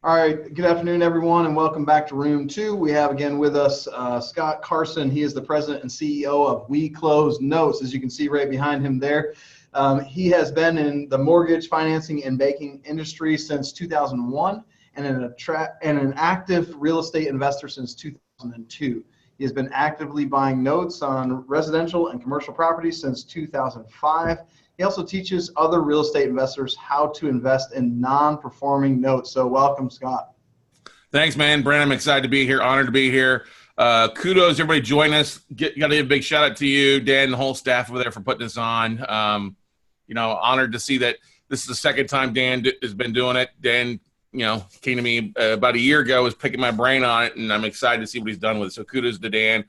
All right, good afternoon, everyone, and welcome back to Room 2. We have again with us Scott Carson. He is the president and CEO of We Close Notes, as you can see right behind him there. He has been in the mortgage financing and banking industry since 2001 and an active real estate investor since 2002. He has been actively buying notes on residential and commercial properties since 2005. He also teaches other real estate investors how to invest in non-performing notes. So welcome, Scott. Thanks, man. Brent, I'm excited to be here. Honored to be here. Kudos, everybody join us. Got to give a big shout out to you, Dan, and the whole staff over there for putting this on. Honored to see that this is the second time Dan has been doing it. Dan, came to me about a year ago, was picking my brain on it, and I'm excited to see what he's done with it. So kudos to Dan.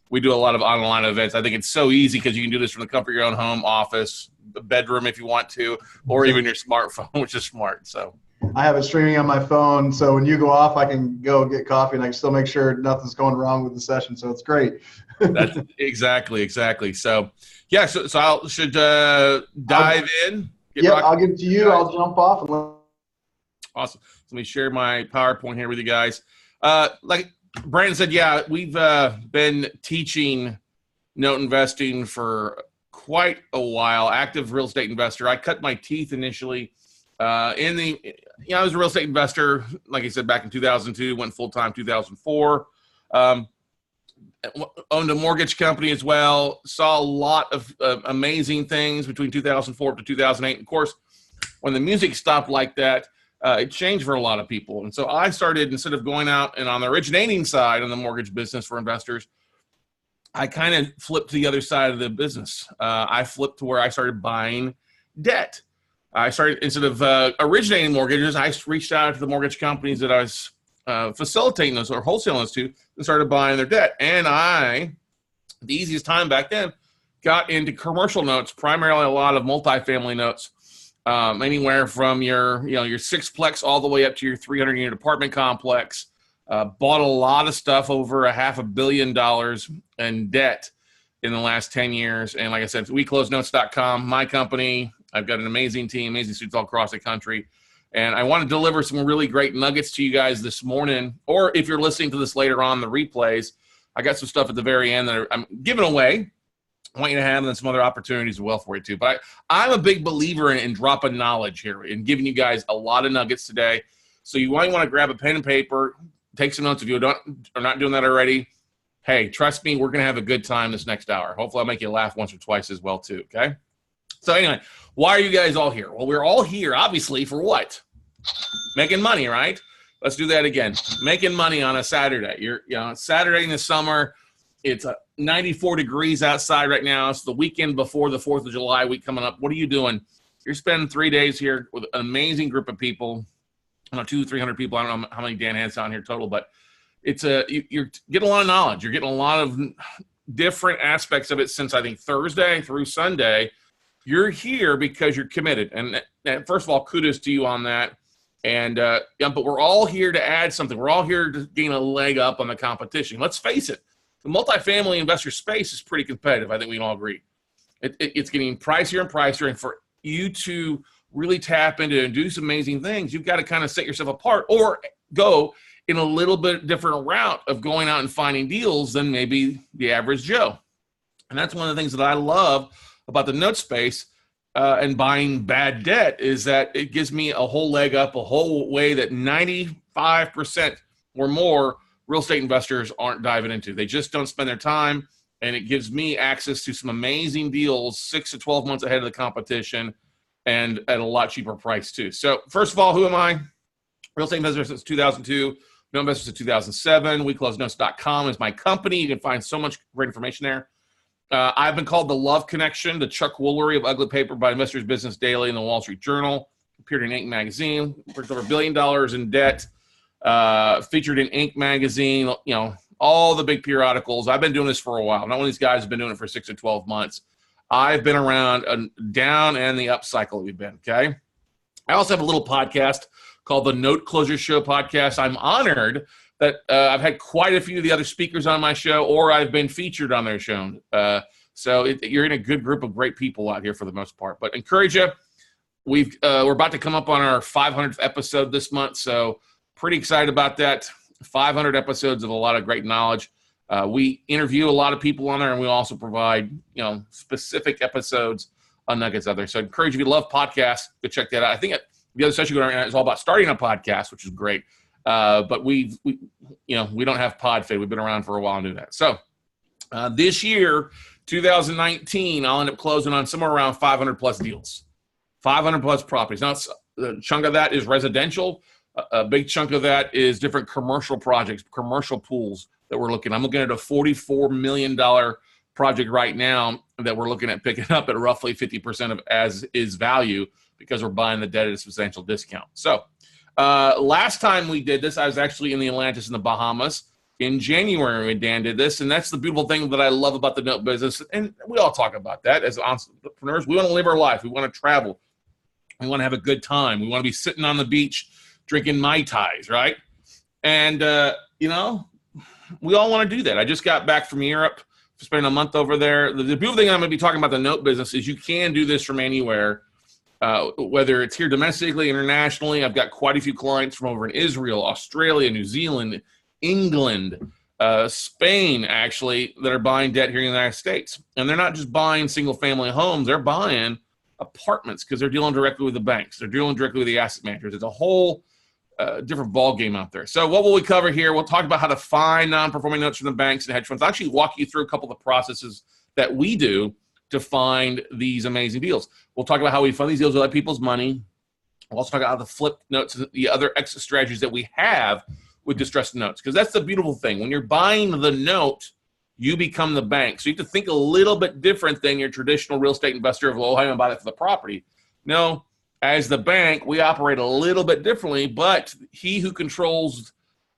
We do a lot of online events. I think it's so easy because you can do this from the comfort of your own home, office, the bedroom if you want to, or even your smartphone, which is smart. So I have it streaming on my phone, so when you go off, I can go get coffee, and I can still make sure nothing's going wrong with the session. So it's great. That's exactly. So yeah, so I should dive in. I'll give it to you. I'll jump off. Awesome. So let me share my PowerPoint here with you guys. Like Brandon said, yeah, we've been teaching note investing for quite a while. Active real estate investor. I cut my teeth initially I was a real estate investor, like I said, back in 2002, went full-time 2004. Owned a mortgage company as well. Saw a lot of amazing things between 2004 to 2008. Of course, when the music stopped like that, it changed for a lot of people. And so I started, instead of going out and on the originating side on the mortgage business for investors, I kind of flipped to the other side of the business. I flipped to where I started buying debt. I started, instead of originating mortgages, I reached out to the mortgage companies that I was facilitating those or wholesaling those to and started buying their debt. And the easiest time back then, got into commercial notes, primarily a lot of multifamily notes. Anywhere from your sixplex all the way up to your 300-unit apartment complex. Bought a lot of stuff over $500 million in debt in the last 10 years. And like I said, WeCloseNotes.com, my company. I've got an amazing team, amazing students all across the country. And I want to deliver some really great nuggets to you guys this morning. Or if you're listening to this later on, the replays, I got some stuff at the very end that I'm giving away. I want you to have, and then some other opportunities as well for you too. But I'm a big believer in dropping knowledge here and giving you guys a lot of nuggets today. So you might want to grab a pen and paper, take some notes if you are not doing that already. Hey, trust me, we're going to have a good time this next hour. Hopefully I'll make you laugh once or twice as well too, okay? So anyway, why are you guys all here? Well, we're all here, obviously, for what? Making money, right? Let's do that again. Making money on a Saturday. Saturday in the summer. It's 94 degrees outside right now. It's the weekend before the 4th of July week coming up. What are you doing? You're spending 3 days here with an amazing group of people. 200-300 people. I don't know how many Dan has on here total, but you're getting a lot of knowledge. You're getting a lot of different aspects of it since, I think, Thursday through Sunday. You're here because you're committed. And first of all, kudos to you on that. And but we're all here to add something. We're all here to gain a leg up on the competition. Let's face it. The multifamily investor space is pretty competitive. I think we can all agree. It's getting pricier and pricier. And for you to really tap into and do some amazing things, you've got to kind of set yourself apart or go in a little bit different route of going out and finding deals than maybe the average Joe. And that's one of the things that I love about the note space and buying bad debt is that it gives me a whole leg up, a whole way that 95% or more real estate investors aren't diving into. They just don't spend their time, and it gives me access to some amazing deals 6 to 12 months ahead of the competition and at a lot cheaper price too. So first of all, who am I? Real estate investor since 2002, no investor since 2007. WeCloseNotes.com is my company. You can find so much great information there. I've been called the Love Connection, the Chuck Woolery of ugly paper by Investors Business Daily and the Wall Street Journal. Appeared in Inc. magazine, worked over $1 billion in debt. Featured in Inc. magazine, all the big periodicals. I've been doing this for a while. Not one of these guys have been doing it for 6 to 12 months. I've been around a down and the up cycle we've been, okay? I also have a little podcast called the Note Closure Show podcast. I'm honored that I've had quite a few of the other speakers on my show, or I've been featured on their show. So you're in a good group of great people out here for the most part. But encourage you. We're about to come up on our 500th episode this month, so Pretty excited about that. 500 episodes of a lot of great knowledge. We interview a lot of people on there, and we also provide, specific episodes on nuggets out there. So I encourage you, if you love podcasts, go check that out. I think the other session going on is all about starting a podcast, which is great. But we don't have PodFade. We've been around for a while and do that. So this year, 2019, I'll end up closing on somewhere around 500 plus deals, 500 plus properties. Now, a chunk of that is residential. A big chunk of that is different commercial projects, commercial pools that we're looking. I'm looking at a $44 million project right now that we're looking at picking up at roughly 50% of as is value because we're buying the debt at a substantial discount. So last time we did this, I was actually in the Atlantis in the Bahamas in January when Dan did this. And that's the beautiful thing that I love about the note business. And we all talk about that as entrepreneurs. We want to live our life. We want to travel. We want to have a good time. We want to be sitting on the beach drinking Mai Tais, right? And, we all want to do that. I just got back from Europe, spending a month over there. The beautiful thing I'm going to be talking about the note business is you can do this from anywhere, whether it's here domestically, internationally. I've got quite a few clients from over in Israel, Australia, New Zealand, England, Spain, actually, that are buying debt here in the United States. And they're not just buying single-family homes. They're buying apartments because they're dealing directly with the banks. They're dealing directly with the asset managers. It's a whole different ball game out there. So what will we cover here? We'll talk about how to find non-performing notes from the banks and hedge funds. I'll actually walk you through a couple of the processes that we do to find these amazing deals. We'll talk about how we fund these deals with other people's money. We'll also talk about how to flip notes and the other exit strategies that we have with distressed notes, because that's the beautiful thing. When you're buying the note, you become the bank. So you have to think a little bit different than your traditional real estate investor of, I'm going to buy that for the property. No. As the bank, we operate a little bit differently, but he who controls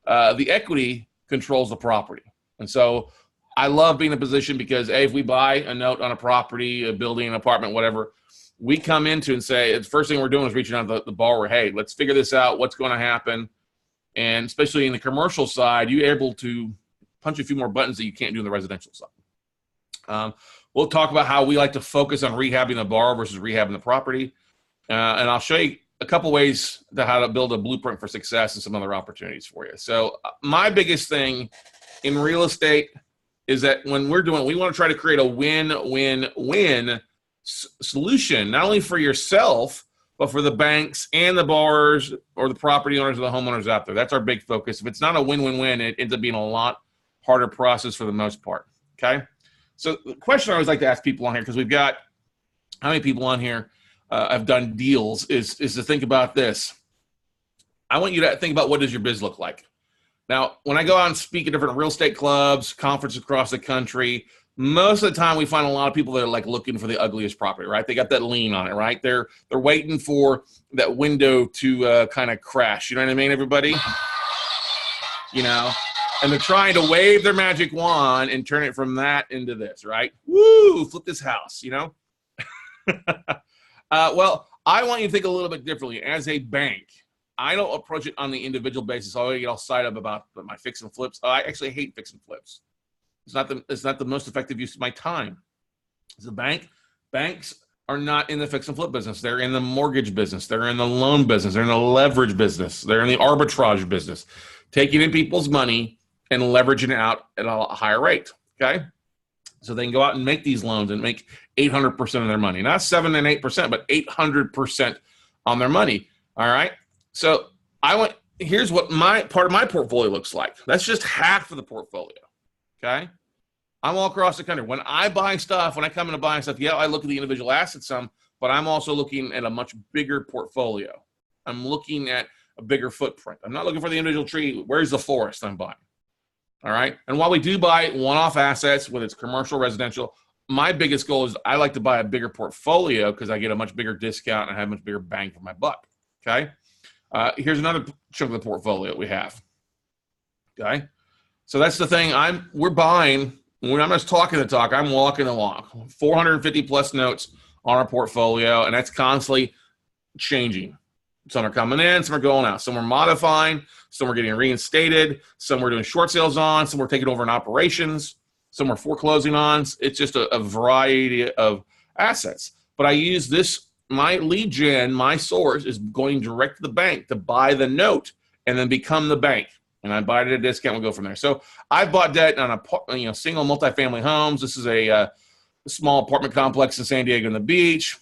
the equity controls the property. And so I love being in a position because, if we buy a note on a property, a building, an apartment, whatever, we come into and say, the first thing we're doing is reaching out to the borrower, hey, let's figure this out, what's going to happen. And especially in the commercial side, you're able to punch a few more buttons that you can't do in the residential side. We'll talk about how we like to focus on rehabbing the borrower versus rehabbing the property. And I'll show you a couple ways to how to build a blueprint for success and some other opportunities for you. So my biggest thing in real estate is that when we want to try to create a win-win-win solution, not only for yourself, but for the banks and the borrowers or the property owners or the homeowners out there. That's our big focus. If it's not a win-win-win, it ends up being a lot harder process for the most part, okay? So the question I always like to ask people on here, because we've got how many people on here I've done deals, is to think about this. I want you to think about, what does your biz look like? Now, when I go out and speak at different real estate clubs, conferences across the country, most of the time we find a lot of people that are like looking for the ugliest property, right? They got that lien on it, right? They're waiting for that window to kind of crash. You know what I mean, everybody? And they're trying to wave their magic wand and turn it from that into this, right? Woo, flip this house, Well, I want you to think a little bit differently. As a bank, I don't approach it on the individual basis. I get all excited about my fix and flips. I actually hate fix and flips. It's not the most effective use of my time. As a bank, banks are not in the fix and flip business. They're in the mortgage business. They're in the loan business. They're in the leverage business. They're in the arbitrage business, taking in people's money and leveraging it out at a higher rate, okay? So they can go out and make these loans and make 800% of their money. Not 7 and 8%, but 800% on their money. All right. So here's what part of my portfolio looks like. That's just half of the portfolio. Okay. I'm all across the country. When I buy stuff, when I come into buying stuff, I look at the individual assets some, but I'm also looking at a much bigger portfolio. I'm looking at a bigger footprint. I'm not looking for the individual tree. Where's the forest I'm buying? All right. And while we do buy one-off assets, whether it's commercial, residential, my biggest goal is I like to buy a bigger portfolio because I get a much bigger discount and I have a much bigger bang for my buck. Okay. Here's another chunk of the portfolio we have. Okay. So that's the thing. We're buying, when I'm just talking the talk, I'm walking the walk. 450 plus notes on our portfolio, and that's constantly changing. Some are coming in, some are going out. Some are modifying, some are getting reinstated, some we're doing short sales on, some we're taking over in operations, some we're foreclosing on. It's just a variety of assets. But I use this, my lead gen, my source is going direct to the bank to buy the note and then become the bank. And I buy it at a discount. We'll go from there. So I've bought debt on a single multifamily homes. This is a small apartment complex in San Diego on the beach.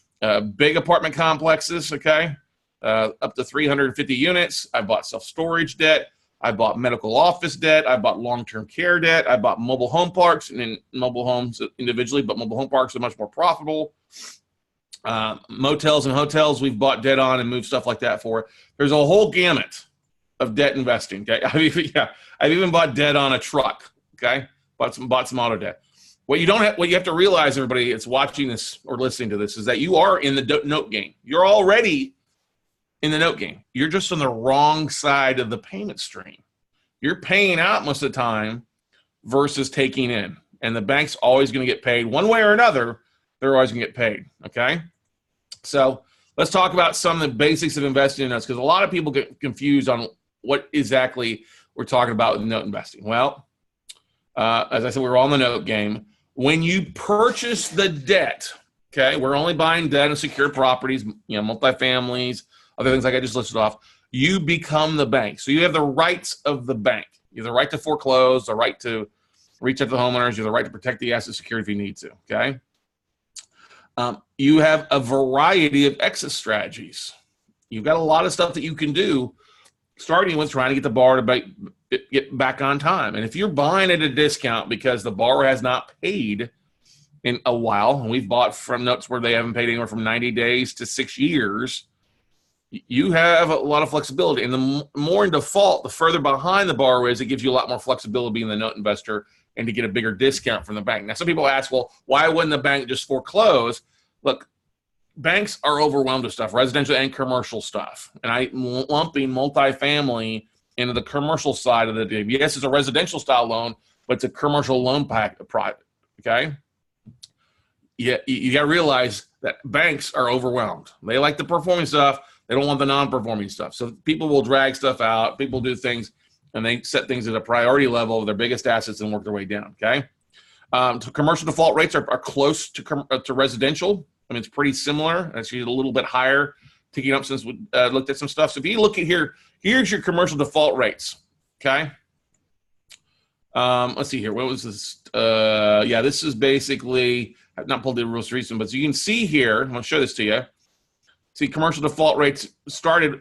Big apartment complexes, okay, up to 350 units. I bought self-storage debt. I bought medical office debt. I bought long-term care debt. I bought mobile home parks and then mobile homes individually, but mobile home parks are much more profitable. Motels and hotels we've bought debt on and moved stuff like that for. There's a whole gamut of debt investing. Okay, I've even bought debt on a truck. Okay, bought some auto debt. What you have to realize, everybody that's watching this or listening to this, is that you are in the note game. You're already in the note game. You're just on the wrong side of the payment stream. You're paying out most of the time versus taking in. And the bank's always going to get paid one way or another. They're always going to get paid. Okay. So let's talk about some of the basics of investing in notes, because a lot of people get confused on what exactly we're talking about with note investing. Well, as I said, we're all in the note game. When you purchase the debt, okay, we're only buying debt and secure properties, multifamilies, other things like I just listed off, you become the bank. So you have the rights of the bank. You have the right to foreclose, the right to reach out to the homeowners, you have the right to protect the asset security if you need to, okay? You have a variety of exit strategies. You've got a lot of stuff that you can do, starting with trying to get the borrower to get back on time. And if you're buying at a discount because the borrower has not paid in a while, and we've bought from notes where they haven't paid anywhere from 90 days to 6 years, you have a lot of flexibility. And the more in default, the further behind the borrower is, it gives you a lot more flexibility being the note investor and to get a bigger discount from the bank. Now, some people ask, well, why wouldn't the bank just foreclose? Look, banks are overwhelmed with stuff, residential and commercial stuff. And I'm lumping multifamily into the commercial side of the deal. Yes, it's a residential style loan, but it's a commercial loan product, okay? Yeah, you got to realize that banks are overwhelmed. They like the performing stuff. They don't want the non-performing stuff. So people will drag stuff out. People do things, and they set things at a priority level of their biggest assets and work their way down, okay? Commercial default rates are close to residential. I mean, it's pretty similar. Actually, a little bit higher, ticking up since we looked at some stuff. So if you look at here, here's your commercial default rates, okay? Let's see here. What was this? Yeah, this is basically, I've not pulled the most recent, but so you can see here, I'm going to show this to you. See, commercial default rates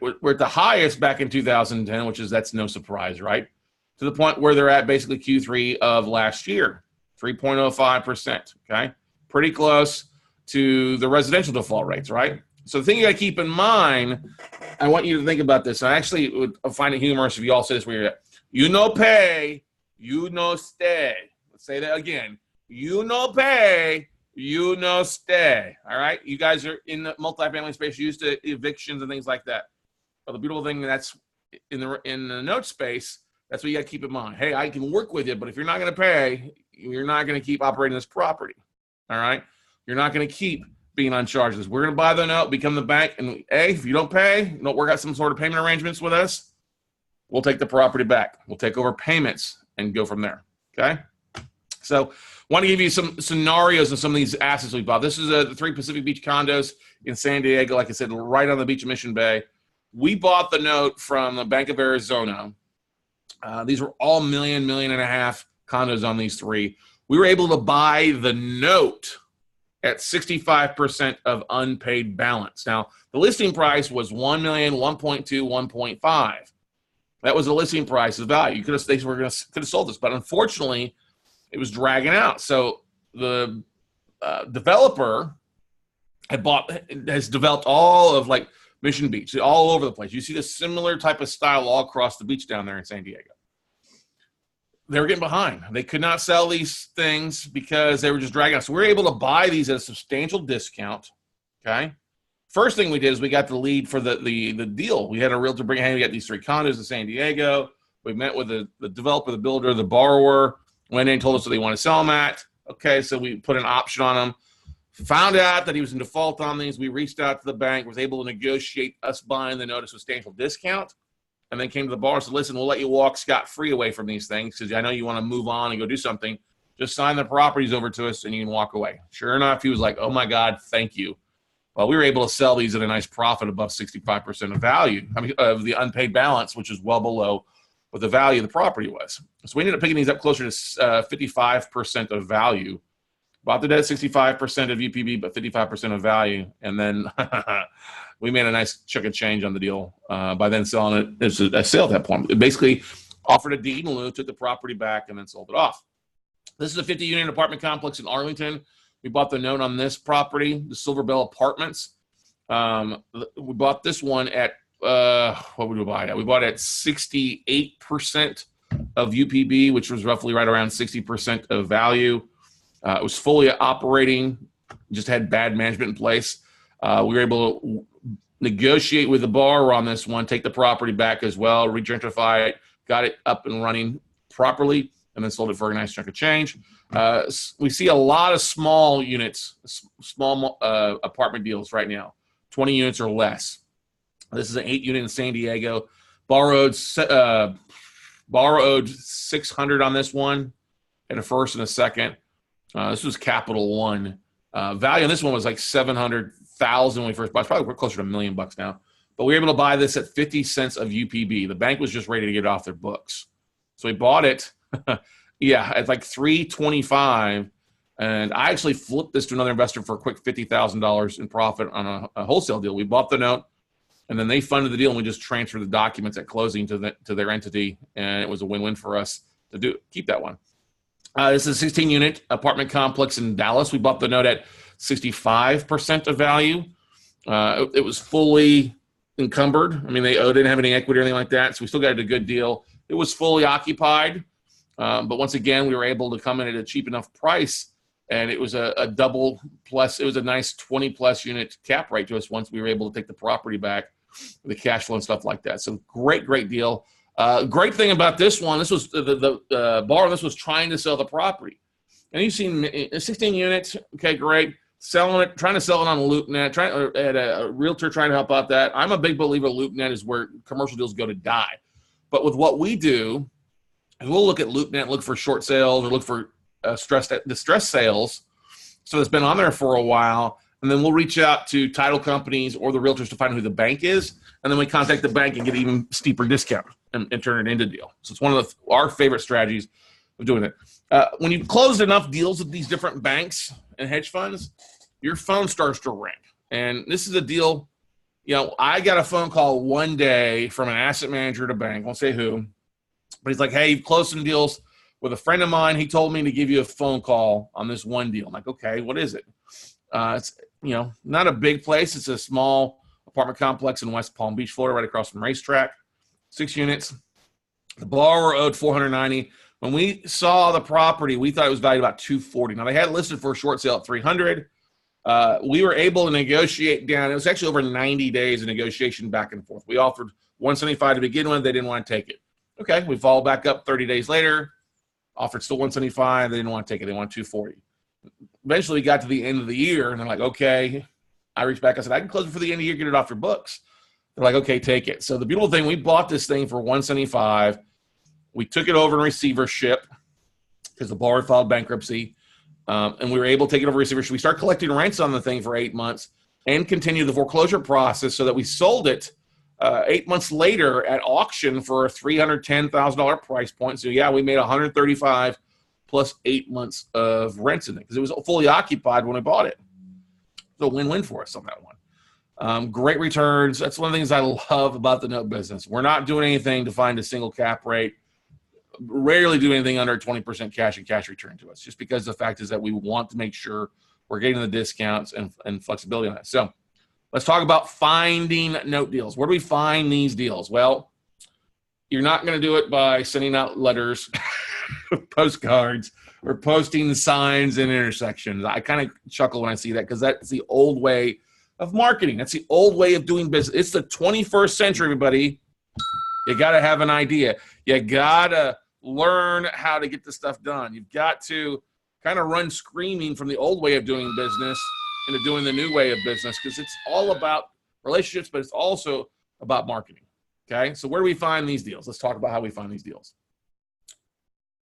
were at the highest back in 2010, that's no surprise, right? To the point where they're at basically Q3 of last year, 3.05%, okay? Pretty close to the residential default rates, right? So the thing you got to keep in mind, I want you to think about this. I actually would find it humorous if you all say this where you're at. You no pay, you no stay. Let's say that again. You no pay, you no stay. All right? You guys are in the multifamily space, used to evictions and things like that. But the beautiful thing that's in the note space, that's what you got to keep in mind. Hey, I can work with you, but if you're not going to pay, you're not going to keep operating this property. All right? You're not going to keep being on charges. We're going to buy the note, become the bank, and hey, if you don't pay, don't work out some sort of payment arrangements with us, we'll take the property back. We'll take over payments and go from there, okay? So want to give you some scenarios of some of these assets we bought. This is the 3 Pacific Beach condos in San Diego, like I said, right on the beach of Mission Bay. We bought the note from the Bank of Arizona. These were all $1.5 million condos on these 3. We were able to buy the note at 65% of unpaid balance. Now, the listing price was $1 million, 1.2, 1.5. That was the listing price of value. Could have sold this, but unfortunately, it was dragging out. So the developer has developed all of like Mission Beach, all over the place. You see this similar type of style all across the beach down there in San Diego. They were getting behind. They could not sell these things because they were just dragging out. So we were able to buy these at a substantial discount, okay? First thing we did is we got the lead for the deal. We had a realtor bring, hey, we got these 3 condos in San Diego. We met with the developer, the builder, the borrower, went in and told us what they want to sell them at. Okay, so we put an option on them. Found out that he was in default on these. We reached out to the bank, was able to negotiate us buying the note at a substantial discount. And then came to the bar and said, listen, we'll let you walk scot-free away from these things because I know you want to move on and go do something. Just sign the properties over to us and you can walk away. Sure enough, he was like, oh, my God, thank you. Well, we were able to sell these at a nice profit above 65% of value, I mean, of the unpaid balance, which is well below what the value of the property was. So we ended up picking these up closer to 55% of value. Bought the debt at 65% of UPB, but 55% of value. And then we made a nice chunk of change on the deal by then selling it. It was a sale at that point. It basically offered a deed in lieu, took the property back, and then sold it off. This is a 50-unit apartment complex in Arlington. We bought the note on this property, the Silver Bell Apartments. We bought this one at, what would we buy it at? We bought it at 68% of UPB, which was roughly right around 60% of value. It was fully operating, just had bad management in place. We were able to negotiate with the borrower on this one, take the property back as well, regentrify it, got it up and running properly, and then sold it for a nice chunk of change. We see a lot of small units, small apartment deals right now, 20 units or less. This is an 8-unit in San Diego. Borrowed $600 on this one, and a first and a second. This was Capital One. Value on this one was like $700,000 when we first bought. It's probably closer to $1 million now. But we were able to buy this at 50 cents of UPB. The bank was just ready to get it off their books. So we bought it, at like $325. And I actually flipped this to another investor for a quick $50,000 in profit on a wholesale deal. We bought the note, and then they funded the deal, and we just transferred the documents at closing to their entity. And it was a win-win for us to keep that one. This is a 16-unit apartment complex in Dallas. We bought the note at 65% of value. It was fully encumbered. I mean, they didn't have any equity or anything like that, so we still got a good deal. It was fully occupied, but once again, we were able to come in at a cheap enough price, and it was a double plus. It was a nice 20-plus unit cap rate to us once we were able to take the property back, the cash flow and stuff like that. So great deal. Great thing about this one, this was the borrower. This was trying to sell the property, and you've seen 16 units. Okay, great. Trying to sell it on LoopNet. At a realtor trying to help out that. I'm a big believer LoopNet is where commercial deals go to die. But with what we do, and we'll look at LoopNet, look for short sales, or look for distressed sales. So it's been on there for a while, and then we'll reach out to title companies or the realtors to find who the bank is, and then we contact the bank and get an even steeper discount and turn it into a deal. So it's one of our favorite strategies of doing it. When you've closed enough deals with these different banks and hedge funds, your phone starts to ring. And this is a deal, I got a phone call one day from an asset manager at a bank, won't say who, but he's like, hey, you've closed some deals with a friend of mine. He told me to give you a phone call on this one deal. I'm like, okay, what is it? It's, not a big place. It's a small apartment complex in West Palm Beach, Florida, right across from Racetrack, 6 units. The borrower owed $490. When we saw the property, we thought it was valued about $240. Now, they had it listed for a short sale at $300. We were able to negotiate down. It was actually over 90 days of negotiation back and forth. We offered $175 to begin with. They didn't want to take it. Okay, we followed back up 30 days later, offered still $175. They didn't want to take it. They wanted $240. Eventually, we got to the end of the year, and they're like, okay. I reached back. I said, I can close it for the end of the year, get it off your books. They're like, okay, take it. So the beautiful thing, we bought this thing for $175. We took it over in receivership because the borrower filed bankruptcy, and we were able to take it over receivership. We started collecting rents on the thing for 8 months and continue the foreclosure process so that we sold it 8 months later at auction for a $310,000 price point. So, yeah, we made $135 plus 8 months of rents in it because it was fully occupied when we bought it. So win-win for us on that one. Great returns. That's one of the things I love about the note business. We're not doing anything to find a single cap rate. Rarely do anything under 20% cash and cash return to us, just because the fact is that we want to make sure we're getting the discounts and flexibility on that. So let's talk about finding note deals. Where do we find these deals? Well, you're not going to do it by sending out letters, postcards, or posting signs in intersections. I kind of chuckle when I see that because that's the old way of marketing. That's the old way of doing business. It's the 21st century, everybody. You got to have an idea. You got to learn how to get this stuff done. You've got to kind of run screaming from the old way of doing business into doing the new way of business because it's all about relationships, but it's also about marketing. Okay, so where do we find these deals? Let's talk about how we find these deals.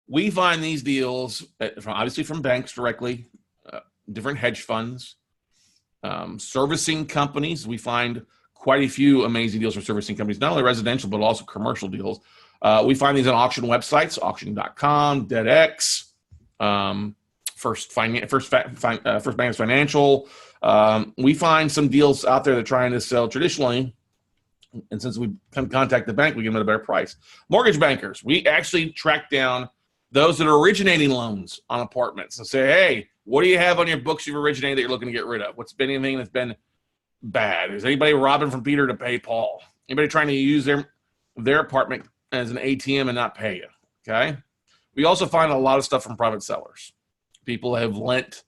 We find these deals obviously from banks directly, different hedge funds. Servicing companies, we find quite a few amazing deals for servicing companies, not only residential, but also commercial deals. We find these on auction websites, auction.com, DebtX, First Bankers Financial. We find some deals out there that are trying to sell traditionally, and since we come contact the bank, we give them at a better price. Mortgage bankers, we actually track down those that are originating loans on apartments and say, hey, what do you have on your books you've originated that you're looking to get rid of? What's been anything that's been bad? Is anybody robbing from Peter to pay Paul? Anybody trying to use their apartment as an ATM and not pay you? Okay. We also find a lot of stuff from private sellers. People have lent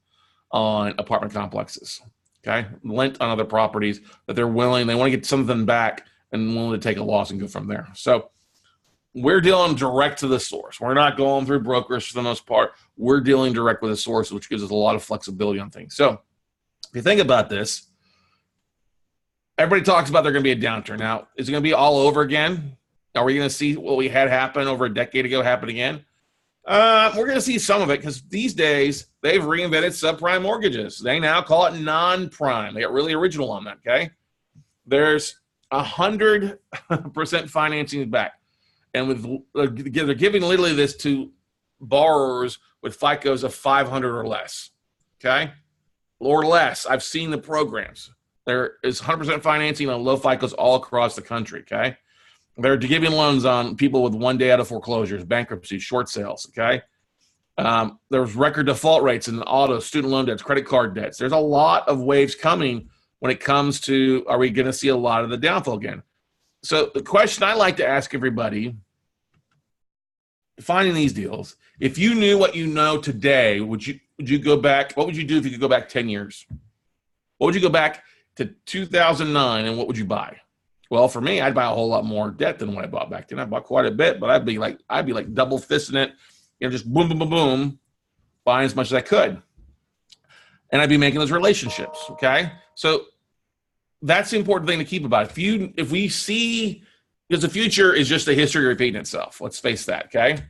on apartment complexes. Okay. Lent on other properties that they want to get something back and willing to take a loss and go from there. So we're dealing direct to the source. We're not going through brokers for the most part. We're dealing direct with the source, which gives us a lot of flexibility on things. So if you think about this, everybody talks about there's going to be a downturn. Now, is it going to be all over again? Are we going to see what we had happen over a decade ago happen again? We're going to see some of it because these days they've reinvented subprime mortgages. They now call it non-prime. They got really original on that, okay? There's 100% financing back. And they're giving literally this to borrowers with FICOs of 500 or less, okay? Or less. I've seen the programs. There is 100% financing on low FICOs all across the country, okay? They're giving loans on people with 1 day out of foreclosures, bankruptcy, short sales, okay? There's record default rates in auto, student loan debts, credit card debts. There's a lot of waves coming when it comes to, are we going to see a lot of the downfall again? So the question I like to ask everybody, finding these deals, if you knew what you know today, would you go back? What would you do if you could go back 10 years? What would you go back to 2009 and what would you buy? Well, for me, I'd buy a whole lot more debt than what I bought back then. I bought quite a bit, but I'd be like double fisting it, just boom, boom, boom, boom, buying as much as I could. And I'd be making those relationships. Okay. So that's the important thing to keep about it. If we see, because the future is just a history repeating itself. Let's face that. Okay.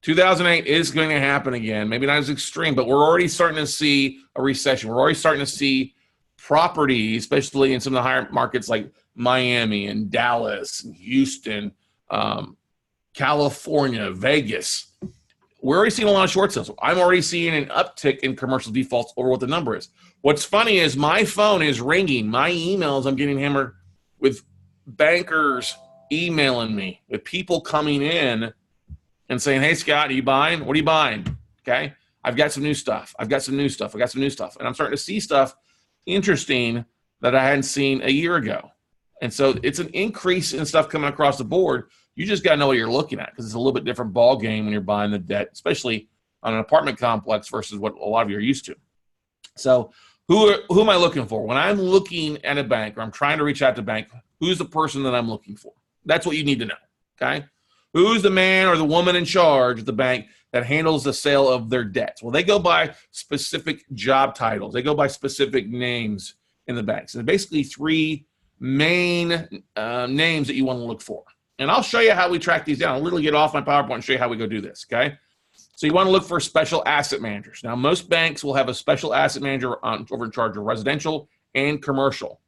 2008 is going to happen again. Maybe not as extreme, but we're already starting to see a recession. We're already starting to see property, especially in some of the higher markets like Miami and Dallas and Houston, California, Vegas. We're already seeing a lot of short sales. I'm already seeing an uptick in commercial defaults over what the number is. What's funny is my phone is ringing. My emails, I'm getting hammered with bankers emailing me, with people coming in and saying, hey, Scott, are you buying? What are you buying? Okay. I've got some new stuff. I've got some new stuff. And I'm starting to see stuff interesting that I hadn't seen a year ago. And so it's an increase in stuff coming across the board. You just got to know what you're looking at because it's a little bit different ball game when you're buying the debt, especially on an apartment complex versus what a lot of you are used to. So who am I looking for? When I'm looking at a bank or I'm trying to reach out to a bank, who's the person that I'm looking for? That's what you need to know, okay? Who's the man or the woman in charge of the bank that handles the sale of their debts? Well, they go by specific job titles. They go by specific names in the banks. And basically three main names that you want to look for. And I'll show you how we track these down. I'll literally get off my PowerPoint and show you how we go do this, okay? So you want to look for special asset managers. Now, most banks will have a special asset manager over in charge of residential and commercial,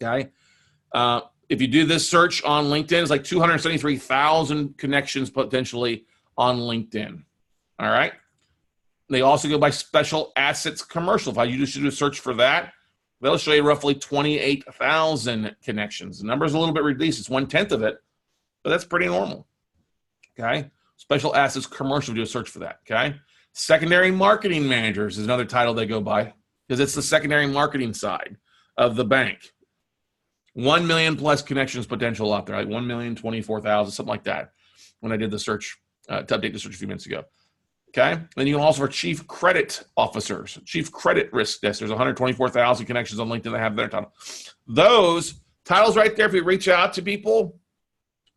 okay? If you do this search on LinkedIn, it's like 273,000 connections potentially on LinkedIn, all right? They also go by special assets commercial. If you just do a search for that, they'll show you roughly 28,000 connections. The number is a little bit reduced. It's 1/10 of it, but that's pretty normal, okay? Special assets commercial, do a search for that, okay? Secondary marketing managers is another title they go by because it's the secondary marketing side of the bank. 1 million plus connections potential out there, like 1,024,000, something like that, when I did the search, to update the search a few minutes ago. Okay. Then you can also for chief credit officers, chief credit risk desk. There's 124,000 connections on LinkedIn that have their title. Those titles right there, if you reach out to people,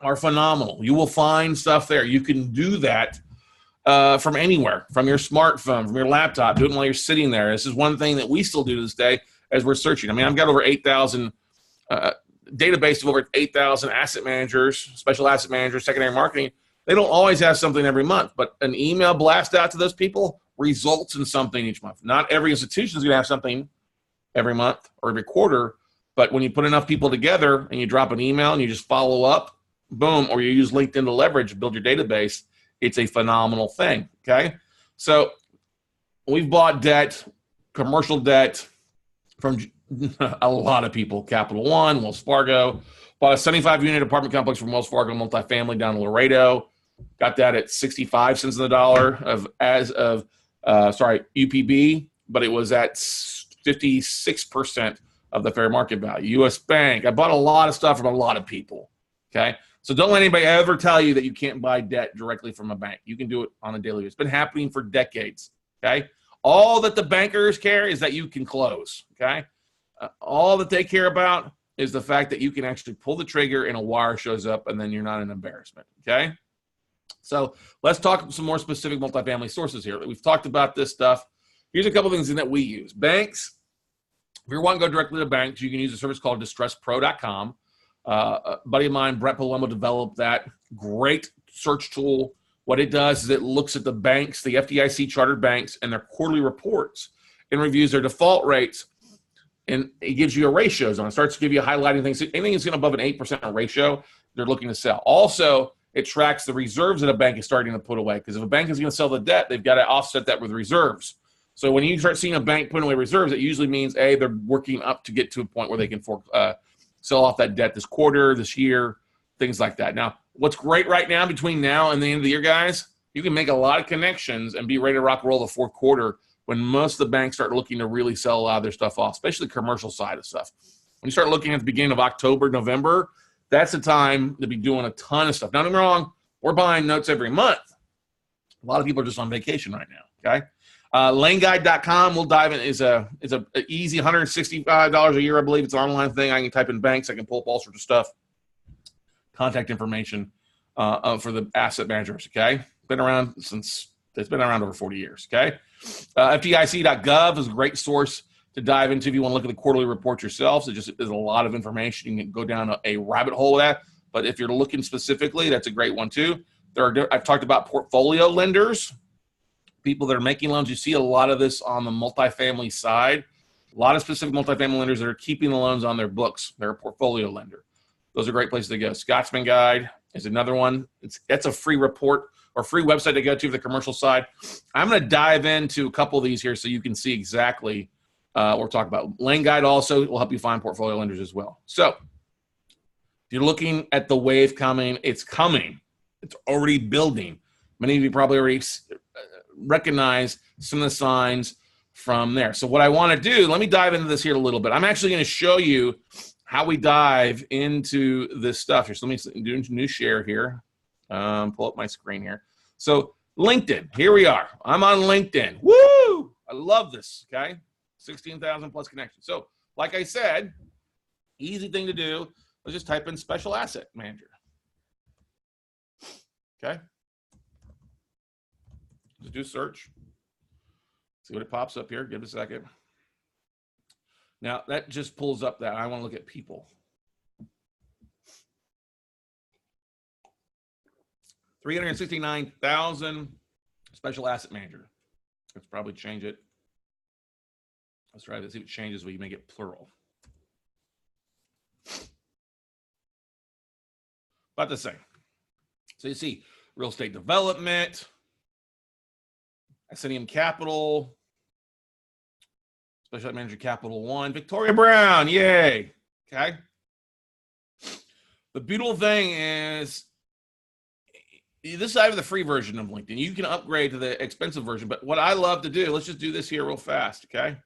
are phenomenal. You will find stuff there. You can do that from anywhere, from your smartphone, from your laptop, do it while you're sitting there. This is one thing that we still do to this day as we're searching. I mean, I've got over 8,000 database of over 8,000 asset managers, special asset managers, secondary marketing. They don't always have something every month, but an email blast out to those people results in something each month. Not every institution is going to have something every month or every quarter. But when you put enough people together and you drop an email and you just follow up, boom, or you use LinkedIn to leverage, build your database, it's a phenomenal thing, okay? So we've bought debt, commercial debt from a lot of people. Capital One, Wells Fargo. Bought a 75-unit apartment complex from Wells Fargo multifamily down in Laredo. Got that at 65 cents on the dollar UPB, but it was at 56% of the fair market value. U.S. Bank. I bought a lot of stuff from a lot of people, okay? So don't let anybody ever tell you that you can't buy debt directly from a bank. You can do it on a daily basis. It's been happening for decades, okay? All that the bankers care is that you can close, okay? All that they care about is the fact that you can actually pull the trigger and a wire shows up and then you're not an embarrassment, okay? So let's talk some more specific multifamily sources here. We've talked about this stuff. Here's a couple things that we use. Banks, if you want to go directly to banks, you can use a service called DistressPro.com. A buddy of mine, Brett Palumbo, developed that great search tool. What it does is it looks at the banks, the FDIC chartered banks, and their quarterly reports and reviews their default rates. And it gives you a ratios on it. Starts to give you highlighting things. Anything that's above an 8% ratio, they're looking to sell. Also, it tracks the reserves that a bank is starting to put away. Because if a bank is going to sell the debt, they've got to offset that with reserves. So when you start seeing a bank putting away reserves, it usually means, A, they're working up to get to a point where they can sell off that debt this quarter, this year, things like that. Now, what's great right now between now and the end of the year, guys, you can make a lot of connections and be ready to rock and roll the fourth quarter when most of the banks start looking to really sell a lot of their stuff off, especially the commercial side of stuff. When you start looking at the beginning of October, November, that's the time to be doing a ton of stuff. Now, don't get me wrong, we're buying notes every month. A lot of people are just on vacation right now, okay? Laneguide.com, we'll dive in, is a easy $165 a year, I believe. It's an online thing. I can type in banks. I can pull up all sorts of stuff. Contact information for the asset managers, okay? It's been around over 40 years, okay? FDIC.gov is a great source to dive into if you want to look at the quarterly reports yourselves. It just is a lot of information. You can go down a rabbit hole with that. But if you're looking specifically, that's a great one too. I've talked about portfolio lenders, people that are making loans. You see a lot of this on the multifamily side. A lot of specific multifamily lenders that are keeping the loans on their books. They're a portfolio lender. Those are great places to go. Scotsman Guide is another one. That's a free report or free website to go to for the commercial side. I'm going to dive into a couple of these here so you can see exactly what we're talking about. Lane Guide also will help you find portfolio lenders as well. So if you're looking at the wave coming, it's coming. It's already building. Many of you probably already recognize some of the signs from there. So what I want to do, let me dive into this here a little bit. I'm actually going to show you how we dive into this stuff here. So let me do a new share here. Pull up my screen here. So LinkedIn, here we are. I'm on LinkedIn. Woo! I love this, okay? 16,000 plus connections. So like I said, easy thing to do. Let's just type in special asset manager. Okay. Just do search. See what it pops up here. Give it a second. Now that just pulls up that. I want to look at people. 369,000 special asset manager. Let's probably change it. Let's try to see if it changes where you make it plural. About the same. So you see real estate development, Ascenium Capital, Special Manager Capital One, Victoria Brown, yay. Okay. The beautiful thing is, this I have the free version of LinkedIn. You can upgrade to the expensive version, but what I love to do, let's just do this here real fast, okay?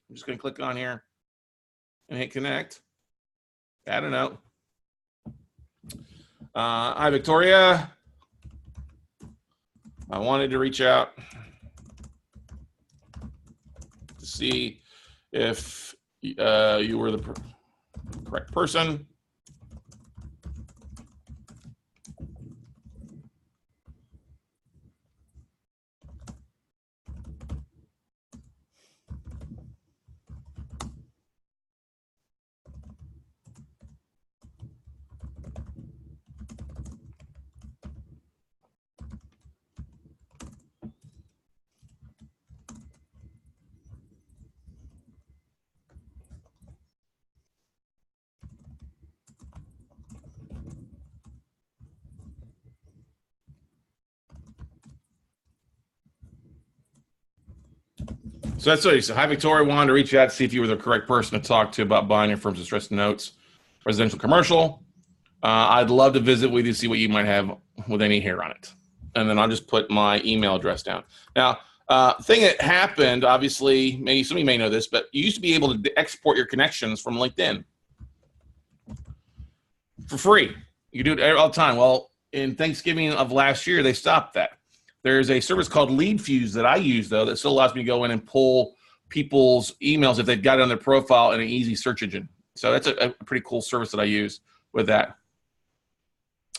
I'm just going to click on here and hit connect. Add a note. Hi, Victoria. I wanted to reach out to see if you were the correct person. So that's what he said. Hi, Victoria. Wanted to reach out to see if you were the correct person to talk to about buying your firm's distressed notes, residential, commercial. I'd love to visit with you, see what you might have with any hair on it. And then I'll just put my email address down. Now, thing that happened, obviously, maybe some of you may know this, but you used to be able to export your connections from LinkedIn for free. You do it all the time. Well, in Thanksgiving of last year, they stopped that. There's a service called LeadFuse that I use, though, that still allows me to go in and pull people's emails if they've got it on their profile in an easy search engine. So that's a pretty cool service that I use with that.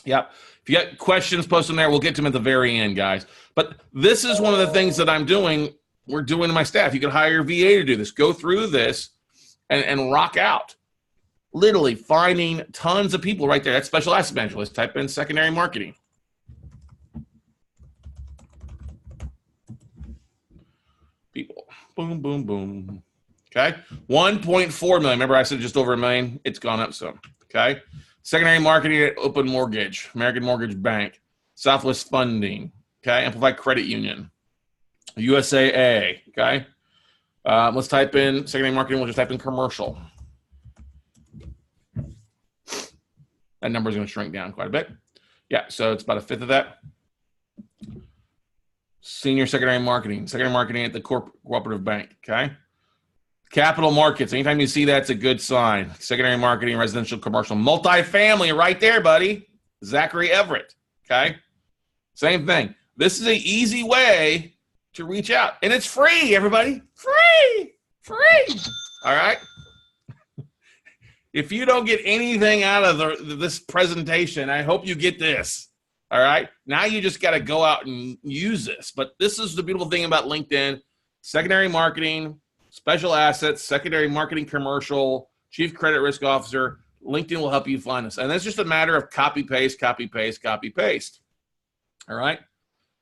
Yep. If you got questions, post them there. We'll get to them at the very end, guys. But this is one of the things that I'm doing. We're doing to my staff. You can hire a VA to do this. Go through this and rock out. Literally finding tons of people right there. That's special asset management. Let's type in secondary marketing. People. Boom, boom, boom. Okay. 1.4 million. Remember I said just over $1 million? It's gone up some. Okay. Secondary marketing at Open Mortgage, American Mortgage Bank, Southwest Funding, okay, Amplify Credit Union, USAA, okay. Let's type in secondary marketing. We'll just type in commercial. That number is going to shrink down quite a bit. Yeah, so it's about a fifth of that. Senior secondary marketing at the cooperative bank, okay. Capital markets. Anytime you see that, it's a good sign. Secondary marketing, residential, commercial, multifamily, right there, buddy. Zachary Everett. Okay. Same thing. This is an easy way to reach out, and it's free. Everybody, free. All right. If you don't get anything out of this presentation, I hope you get this. All right. Now you just got to go out and use this. But this is the beautiful thing about LinkedIn: secondary marketing, special assets, secondary marketing, commercial, chief credit risk officer. LinkedIn will help you find this. And it's just a matter of copy, paste, copy, paste, copy, paste. All right.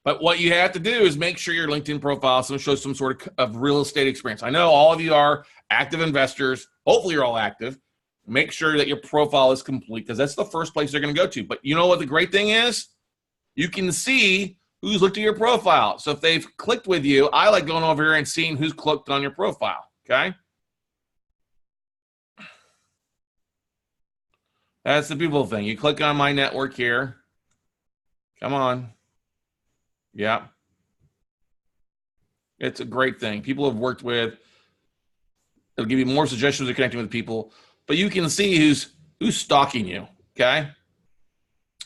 But what you have to do is make sure your LinkedIn profile shows some sort of real estate experience. I know all of you are active investors. Hopefully you're all active. Make sure that your profile is complete, because that's the first place they're going to go to. But you know what the great thing is? You can see who's looked at your profile. So if they've clicked with you, I like going over here and seeing who's clicked on your profile, okay? That's the beautiful thing. You click on my network here. Come on. Yeah. It's a great thing. People have worked with. It'll give you more suggestions of connecting with people, but you can see who's stalking you, okay?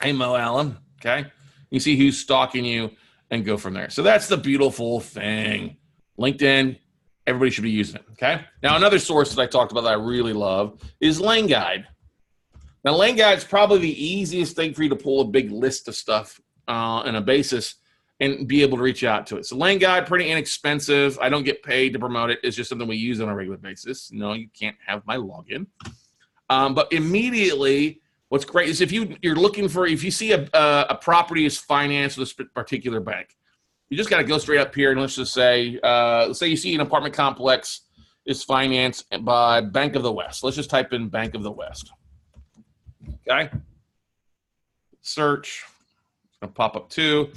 Hey, Mo Allen, okay? You see who's stalking you and go from there. So that's the beautiful thing. LinkedIn, everybody should be using it, okay? Now, another source that I talked about that I really love is Lane Guide. Now, Lane Guide is probably the easiest thing for you to pull a big list of stuff on a basis and be able to reach out to it. So Lane Guide, pretty inexpensive. I don't get paid to promote it. It's just something we use on a regular basis. No, you can't have my login. But immediately, what's great is if you're looking for, if you see a property is financed with a particular bank, you just got to go straight up here and let's just say, let's say you see an apartment complex is financed by Bank of the West. Let's just type in Bank of the West. Okay. Search. It's going to pop up too.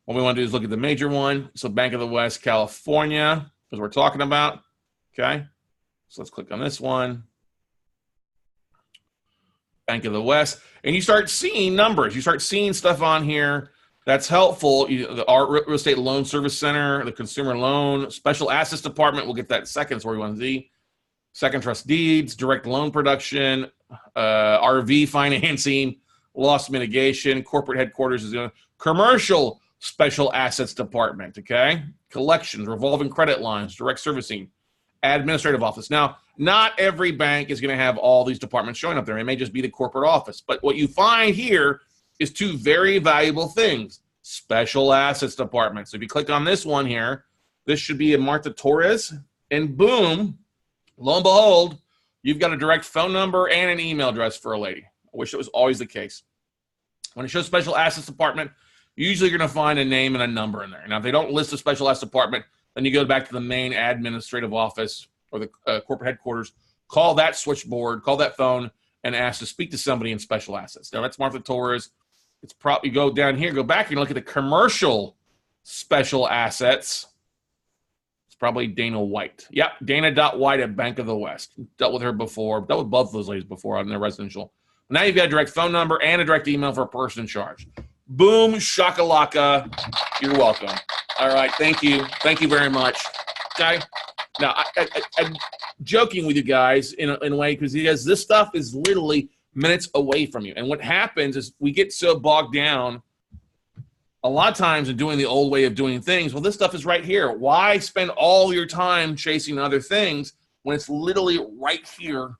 What we want to do is look at the major one. So Bank of the West, California, is what we're talking about. Okay. So let's click on this one. Bank of the West. And you start seeing numbers. You start seeing stuff on here that's helpful. The Real Estate Loan Service Center, the Consumer Loan, Special Assets Department. We'll get that in a second. That's where we want to see. Second Trust Deeds, Direct Loan Production, RV Financing, Loss Mitigation, Corporate Headquarters is going to Commercial Special Assets Department, okay? Collections, Revolving Credit Lines, Direct Servicing, Administrative Office. Now, not every bank is going to have all these departments showing up there. It may just be the corporate office. But what you find here is two very valuable things. Special Assets Department. So if you click on this one here, this should be a Martha Torres, and boom, lo and behold, you've got a direct phone number and an email address for a lady. I wish it was always the case. When it shows Special Assets Department, usually you're going to find a name and a number in there. Now, if they don't list a Special Assets Department, then you go back to the main administrative office or the corporate headquarters, call that switchboard, call that phone, and ask to speak to somebody in Special Assets. Now, that's Martha Torres. It's probably go down here, go back and look at the Commercial Special Assets. probably Dana White. Yep, Dana.White at Bank of the West. Dealt with her before. Dealt with both of those ladies before on their residential. Now you've got a direct phone number and a direct email for a person in charge. Boom, shakalaka. You're welcome. All right, thank you. Thank you very much. Okay. Now, I'm joking with you guys in a way because this stuff is literally minutes away from you. And what happens is we get so bogged down a lot of times in doing the old way of doing things. Well, this stuff is right here. Why spend all your time chasing other things when it's literally right here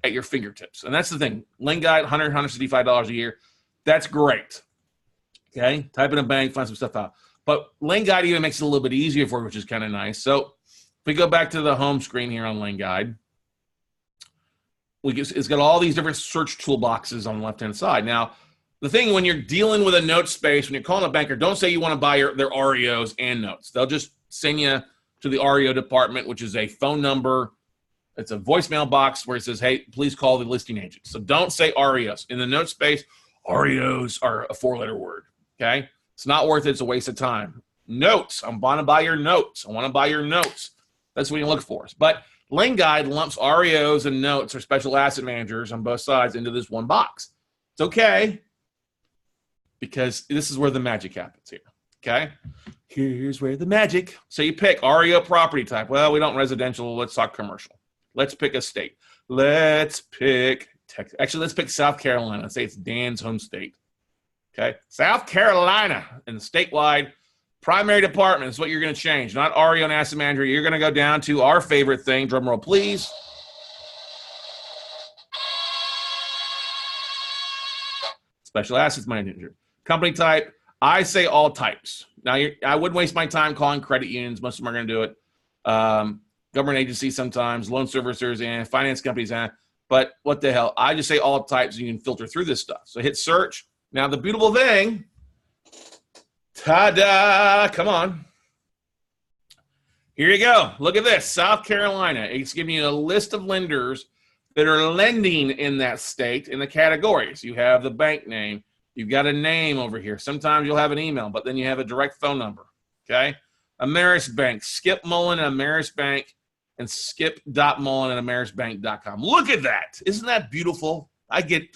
at your fingertips? And that's the thing. Lend Guide, $100, $165 a year. That's great. Okay? Type in a bank, find some stuff out. But Lend Guide even makes it a little bit easier for you, which is kind of nice. So if we go back to the home screen here on Lend Guide, it's got all these different search toolboxes on the left-hand side. Now, the thing when you're dealing with a note space, when you're calling a banker, don't say you want to buy their REOs and notes. They'll just send you to the REO department, which is a phone number. It's a voicemail box where it says, hey, please call the listing agent. So don't say REOs. In the note space, REOs are a 4-letter word, okay? It's not worth it. It's a waste of time. Notes. I want to buy your notes. I want to buy your notes. That's what you look for. But Lend Guide lumps REOs and notes or special asset managers on both sides into this one box. It's okay, because this is where the magic happens here, okay? Here's where the magic. So you pick REO property type. Well, we don't residential. Let's talk commercial. Let's pick a state. Let's pick Texas. Actually, let's pick South Carolina. Let's say it's Dan's home state, okay? South Carolina and the statewide primary department is what you're going to change, not REO and asset manager. You're going to go down to our favorite thing. Drum roll, please. Special assets manager. Company type, I say all types. Now, I wouldn't waste my time calling credit unions. Most of them are going to do it. Government agencies sometimes, loan servicers, and finance companies. But what the hell? I just say all types, and you can filter through this stuff. So hit search. Now, the beautiful thing, ta-da, come on. Here you go. Look at this, South Carolina. It's giving you a list of lenders that are lending in that state in the categories. You have the bank name. You've got a name over here. Sometimes you'll have an email, but then you have a direct phone number, okay? Ameris Bank, Skip Mullen at Ameris Bank, and skip.mullen at amerisbank.com. Look at that. Isn't that beautiful? This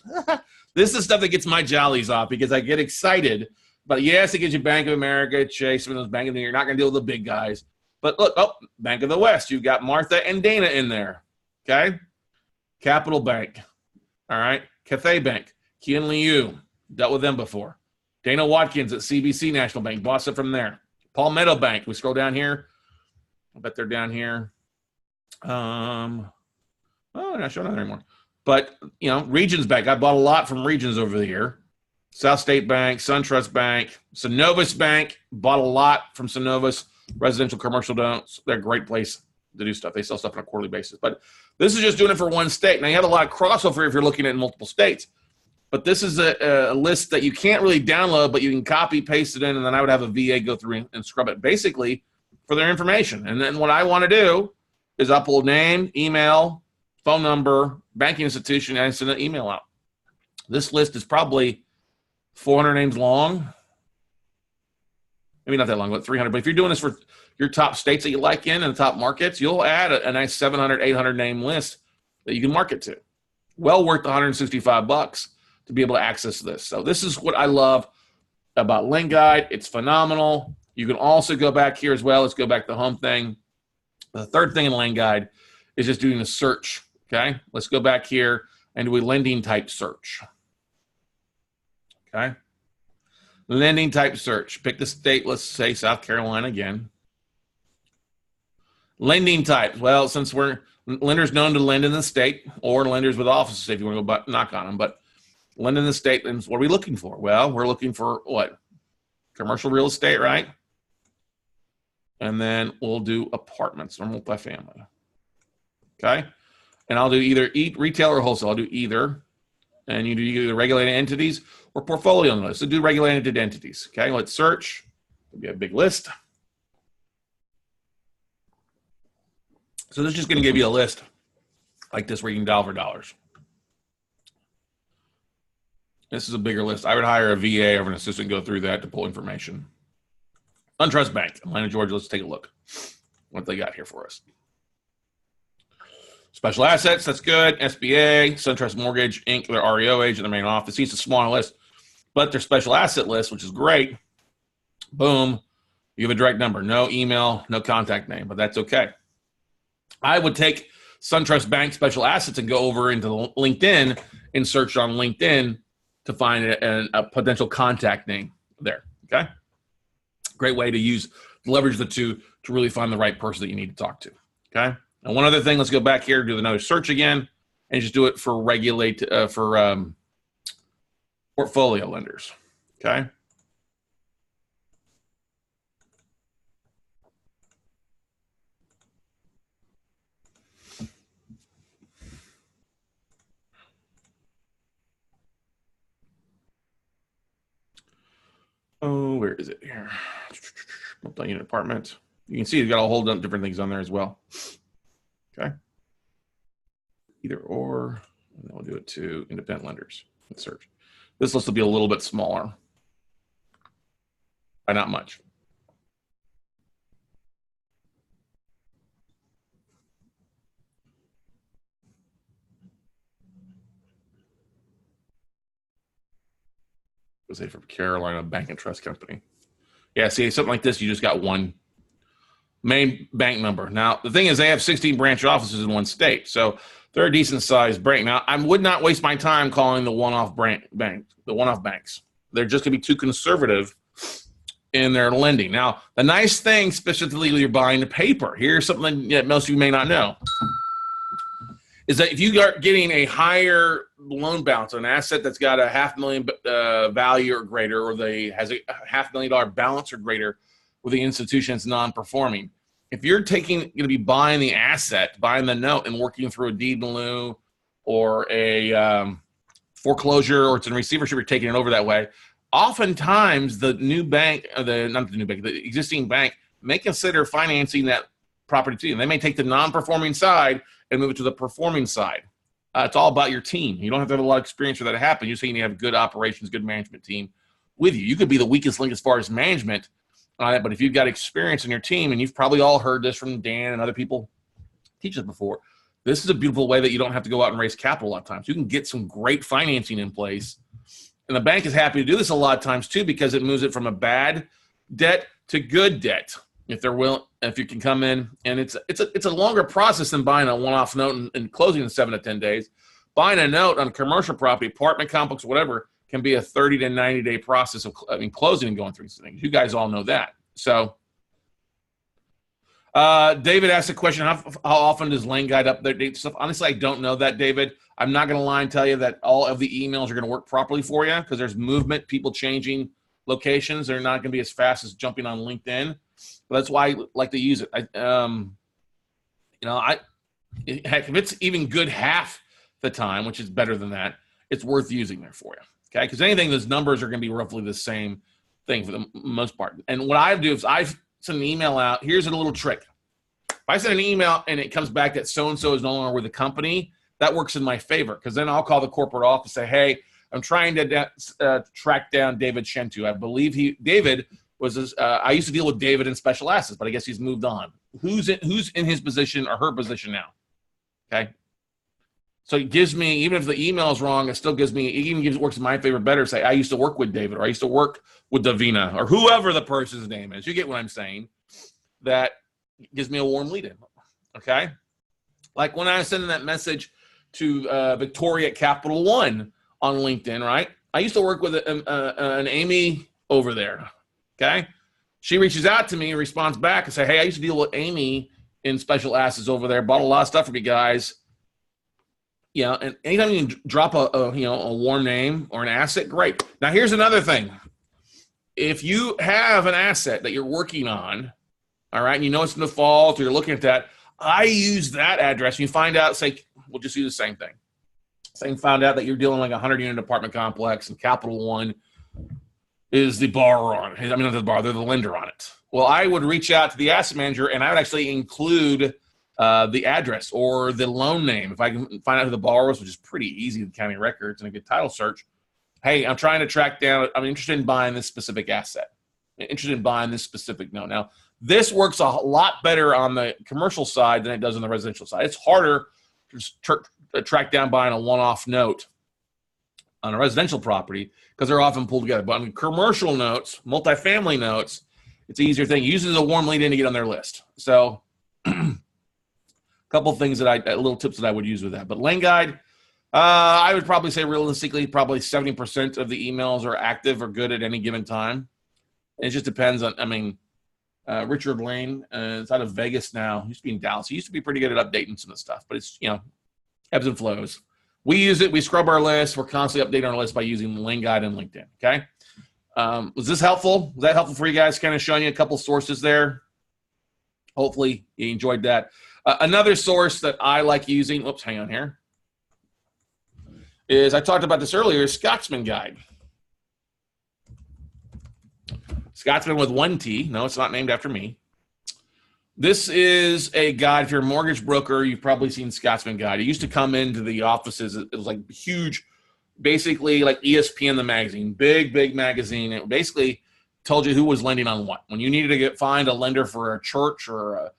is the stuff that gets my jollies off because I get excited. But yes, it gives you Bank of America, Chase, some of those bank of the, you're not going to deal with the big guys. But look, Bank of the West, you've got Martha and Dana in there, okay? Capital Bank, all right? Cathay Bank, Kian Liu, dealt with them before. Dana Watkins at CBC National Bank, bought it from there. Palmetto Bank, we scroll down here. I bet they're down here. Oh, they're not showing up there anymore. But, you know, Regions Bank, I bought a lot from Regions over the year. South State Bank, SunTrust Bank, Synovus Bank, bought a lot from Synovus. Residential commercial loans, they're a great place to do stuff. They sell stuff on a quarterly basis. But this is just doing it for one state. Now, you have a lot of crossover if you're looking at multiple states. But this is a list that you can't really download, but you can copy, paste it in, and then I would have a VA go through and scrub it basically for their information. And then what I want to do is upload name, email, phone number, banking institution, and send an email out. This list is probably 400 names long. Maybe not that long, but 300. But if you're doing this for your top states that you like in and the top markets, you'll add a nice 700, 800 name list that you can market to. Well worth the $165 to be able to access this. So this is what I love about Lend Guide. It's phenomenal. You can also go back here as well. Let's go back to the home thing. The third thing in Lend Guide is just doing a search, okay? Let's go back here and do a lending type search, okay? Lending type search. Pick the state, let's say South Carolina again. Lending type. Well, since we're lenders known to lend in the state or lenders with offices if you want to go knock on them, but lend in the state, and what are we looking for? Well, we're looking for what? Commercial real estate, right? And then we'll do apartments or multifamily. Okay? And I'll do either retail or wholesale. I'll do either. And you do either regulated entities or portfolio notice. So do regulated entities. Okay, let's search. It'll be a big list. So this is just going to give you a list like this where you can dial for dollars. This is a bigger list. I would hire a VA or an assistant go through that to pull information. SunTrust Bank, Atlanta, Georgia. Let's take a look. what they got here for us. Special assets, that's good. SBA, SunTrust Mortgage, Inc., their REO agent, their main office. It's a smaller list, but their special asset list, which is great. Boom. You have a direct number, no email, no contact name, but that's okay. I would take SunTrust Bank special assets and go over into LinkedIn and search on LinkedIn to find a potential contact name there, okay? Great way to leverage the two to really find the right person that you need to talk to, okay? Now, one other thing, let's go back here, do another search again, and just do it for portfolio lenders, okay? Oh, where is it here? Multi-unit apartment. You can see it's got a whole bunch of different things on there as well. Okay. Either or, and then we'll do it to independent lenders. Let's search. This list will be a little bit smaller. By not much. Let's say for Carolina Bank and Trust Company. Yeah, see, something like this, you just got one main bank number. Now, the thing is, they have 16 branch offices in one state, so they're a decent-sized bank. Now, I would not waste my time calling the one-off banks. They're just going to be too conservative in their lending. Now, the nice thing, specifically when you're buying the paper, here's something that most of you may not know, is that if you are getting a higher loan balance, an asset that's got a $500,000 value or greater, or has a $500,000 balance or greater with the institution that's non-performing, if you're going to be buying the asset, buying the note, and working through a deed in lieu or a foreclosure, or it's in receivership, you're taking it over that way, oftentimes the existing bank may consider financing that property to you. They may take the non-performing side and move it to the performing side. It's all about your team. You don't have to have a lot of experience for that to happen. You just need to have good operations, good management team with you. You could be the weakest link as far as management on it, but if you've got experience in your team, and you've probably all heard this from Dan and other people teach us before, this is a beautiful way that you don't have to go out and raise capital a lot of times. You can get some great financing in place, and the bank is happy to do this a lot of times too, because it moves it from a bad debt to good debt. If you can come in, and it's a longer process than buying a one-off note and closing in 7 to 10 days. Buying a note on a commercial property, apartment complex, whatever, can be a 30 to 90-day process of closing and going through these things. You guys all know that. So, David asked a question: How often does Lane Guide update stuff? Honestly, I don't know that, David. I'm not going to lie and tell you that all of the emails are going to work properly for you, because there's movement, people changing locations. They're not going to be as fast as jumping on LinkedIn. But that's why I like to use it. Heck, if it's even good half the time, which is better than that, it's worth using there for you. Okay, because anything, those numbers are going to be roughly the same thing for the most part. And what I do is I send an email out. Here's a little trick. If I send an email and it comes back that so-and-so is no longer with the company, that works in my favor, because then I'll call the corporate office and say, hey, I'm trying to track down David Shentu. I believe David was I used to deal with David in special assets, but I guess he's moved on. Who's in his position or her position now? Okay. So it gives me, even if the email is wrong, it still gives me, it even works in my favor better. Say, I used to work with David, or I used to work with Davina, or whoever the person's name is. You get what I'm saying? That gives me a warm lead in. Okay. Like when I was sending that message to Victoria at Capital One on LinkedIn, right? I used to work with an Amy over there. Okay. She reaches out to me and responds back and say, hey, I used to deal with Amy in special assets over there, bought a lot of stuff from you guys. Yeah, and anytime you can drop a warm name or an asset, great. Now, here's another thing. If you have an asset that you're working on, all right, and you know it's in default, or you're looking at that, I use that address. And you find out, say, we'll just do the same thing. Found out that you're dealing like a 100-unit apartment complex, and Capital One is the borrower on it. I mean, not the borrower, they're the lender on it. Well, I would reach out to the asset manager, and I would actually include the address or the loan name. If I can find out who the borrower is, which is pretty easy with county records and a good title search. Hey, I'm trying to track down, I'm interested in buying this specific asset. interested in buying this specific note. Now, this works a lot better on the commercial side than it does on the residential side. It's harder to track down buying a one-off note on a residential property because they're often pulled together. But on commercial notes, multifamily notes, it's an easier thing. It uses a warm lead in to get on their list. So a couple of things little tips that I would use with that. But lane guide, I would probably say realistically, probably 70% of the emails are active or good at any given time. It just depends on, Richard Lane is out of Vegas now. He used to be in Dallas. He used to be pretty good at updating some of the stuff, but it's, ebbs and flows. We use it. We scrub our list. We're constantly updating our list by using the lane guide and LinkedIn. Okay. Was this helpful? Was that helpful for you guys? Kind of showing you a couple sources there. Hopefully you enjoyed that. Another source that I like using, whoops, hang on here, is I talked about this earlier, Scotsman Guide. Scotsman with one T. No, it's not named after me. This is a guide. If you're a mortgage broker, you've probably seen Scotsman Guide. It used to come into the offices. It was like huge, basically like ESPN, the magazine, big magazine. It basically told you who was lending on what. When you needed to find a lender for a church or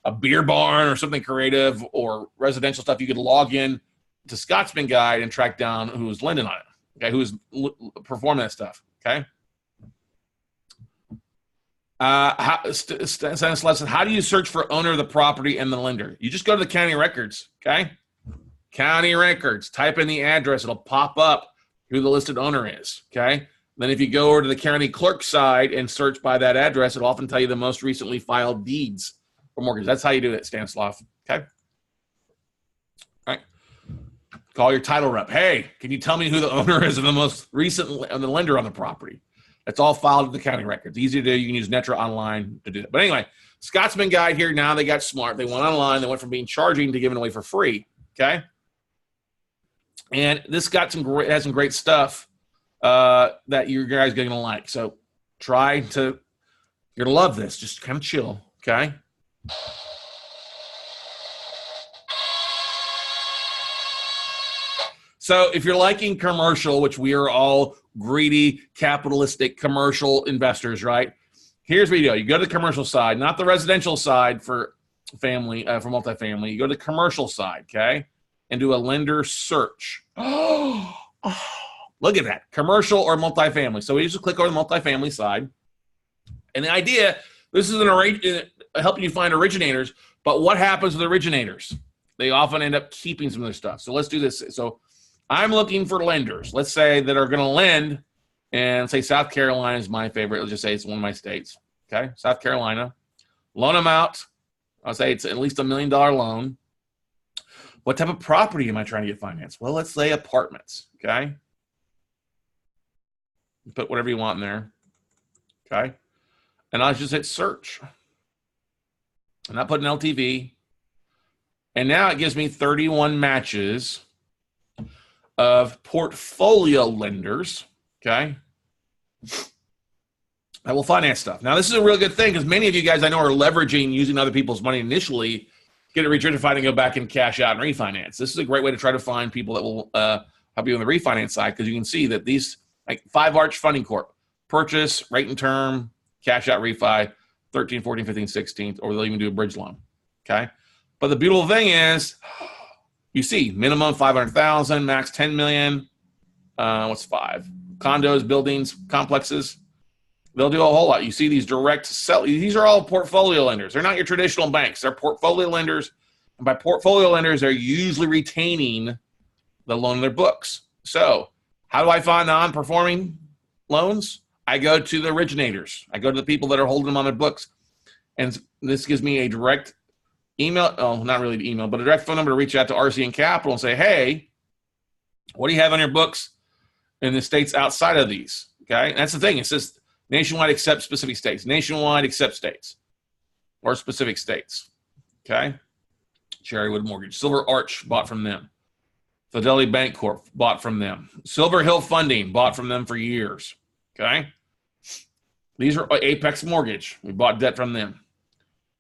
a beer barn or something creative or residential stuff, you could log in to Scotsman Guide and track down who was lending on it. Okay, who was performing that stuff. Okay. Stanislav said, how do you search for owner of the property and the lender? You just go to the county records, okay? County records, type in the address. It'll pop up who the listed owner is, okay? Then if you go over to the county clerk side and search by that address, it'll often tell you the most recently filed deeds for mortgage. That's how you do it, Stanislav, okay? All right. Call your title rep. Hey, can you tell me who the owner is of the most recent of the lender on the property? That's all filed in the county records. Easy to do. You can use Netra Online to do that. But anyway, Scotsman Guide here. Now they got smart. They went online. They went from being charging to giving away for free. Okay. And this has some great stuff that you guys are going to like. So you're going to love this. Just kind of chill. Okay. So if you're liking commercial, which we are all greedy, capitalistic commercial investors, right? Here's what you do. You go to the commercial side, not the residential side for multifamily. You go to the commercial side, okay, and do a lender search. Oh, look at that. Commercial or multifamily. So we just click over the multifamily side. And the idea, this is helping you find originators, but what happens with originators? They often end up keeping some of their stuff. So let's do this. So I'm looking for lenders, let's say, that are going to lend, and say South Carolina is my favorite. Let's just say it's one of my states. Okay, South Carolina. Loan them out. I'll say it's at least $1 million loan. What type of property am I trying to get financed? Well, let's say apartments. Okay. Put whatever you want in there. Okay. And I'll just hit search. And I put an LTV. And now it gives me 31 matches of portfolio lenders, okay, that will finance stuff. Now, this is a real good thing because many of you guys I know are leveraging using other people's money initially, get it regentrified and go back and cash out and refinance. This is a great way to try to find people that will help you on the refinance side because you can see that these, like 5 Arch Funding Corp, purchase, rate and term, cash out refi, 13, 14, 15, 16, or they'll even do a bridge loan, okay? But the beautiful thing is, you see, minimum 500,000, max 10 million. What's 5? Condos, buildings, complexes. They'll do a whole lot. You see these direct sell. These are all portfolio lenders. They're not your traditional banks. They're portfolio lenders. And by portfolio lenders, they're usually retaining the loan in their books. So how do I find non-performing loans? I go to the originators. I go to the people that are holding them on their books. And this gives me a direct email, not really the email, but a direct phone number to reach out to RCN Capital and say, hey, what do you have on your books in the states outside of these? Okay. And that's the thing. It says Nationwide except specific states. Nationwide except states or specific states. Okay. Cherrywood Mortgage. Silver Arch bought from them. Fidelity Bank Corp bought from them. Silver Hill Funding bought from them for years. Okay. These are Apex Mortgage. We bought debt from them.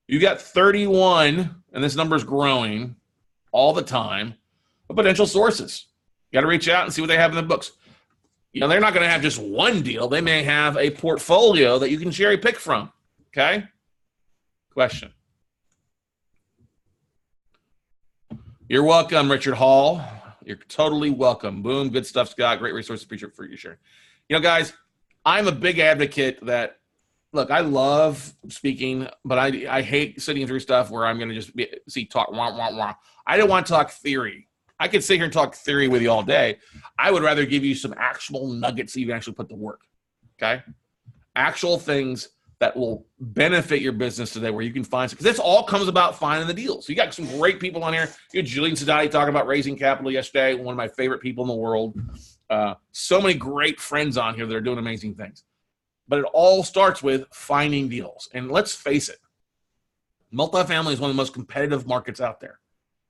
You got 31, and this number is growing all the time, of potential sources. You got to reach out and see what they have in the books. they're not going to have just one deal. They may have a portfolio that you can cherry pick from. Okay? Question. You're welcome, Richard Hall. You're totally welcome. Boom. Good stuff, Scott. Great resource. Appreciate for you sharing. Guys, I'm a big advocate that, look, I love speaking, but I hate sitting through stuff where I'm going to just talk, wah, wah, wah. I don't want to talk theory. I could sit here and talk theory with you all day. I would rather give you some actual nuggets that you can actually put to work, okay? Actual things that will benefit your business today where you can find, because this all comes about finding the deals. So you got some great people on here. You had Julian Sadati talking about raising capital yesterday, one of my favorite people in the world. So many great friends on here that are doing amazing things. But it all starts with finding deals. And let's face it, multifamily is one of the most competitive markets out there.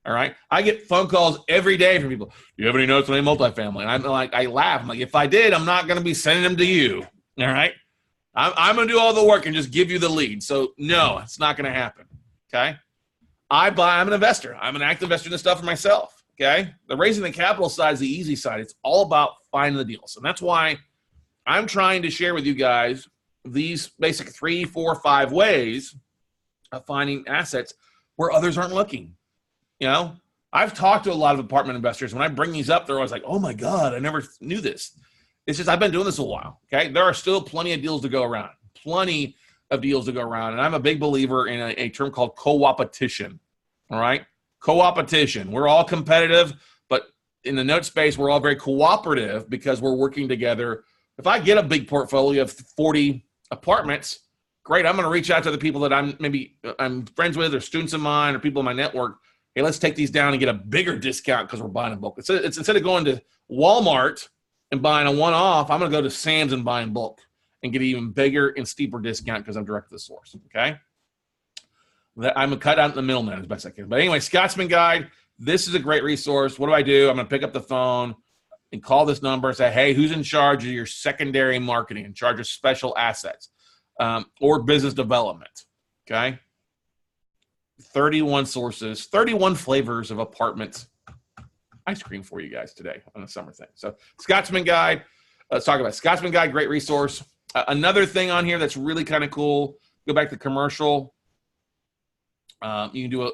All right. I get phone calls every day from people. Do you have any notes on a multifamily? And I'm like, I laugh. I'm like, if I did, I'm not going to be sending them to you. All right. I'm going to do all the work and just give you the lead. So no, it's not going to happen. Okay. I'm an investor. I'm an active investor in this stuff for myself. Okay. The raising the capital side is the easy side. It's all about finding the deals. And that's why I'm trying to share with you guys these basic 3, 4, 5 ways of finding assets where others aren't looking. I've talked to a lot of apartment investors. When I bring these up, they're always like, oh my God, I never knew this. It's just, I've been doing this a while. Okay. There are still plenty of deals to go around, And I'm a big believer in a term called co-opetition. All right. Co-opetition. We're all competitive, but in the note space, we're all very cooperative because we're working together. If I get a big portfolio of 40 apartments, great. I'm going to reach out to the people that I'm friends with or students of mine or people in my network. Hey, let's take these down and get a bigger discount because we're buying in bulk. It's instead of going to Walmart and buying a one-off, I'm going to go to Sam's and buy in bulk and get an even bigger and steeper discount because I'm direct to the source, okay? I'm going to cut out the middleman as best I can. But anyway, Scotsman Guide, this is a great resource. What do? I'm going to pick up the phone and call this number and say, hey, who's in charge of your secondary marketing, in charge of special assets or business development, okay? 31 sources, 31 flavors of apartment ice cream for you guys today on a summer thing. So Scotsman Guide, let's talk about Scotsman Guide, great resource. Another thing on here that's really kind of cool, go back to commercial. You can do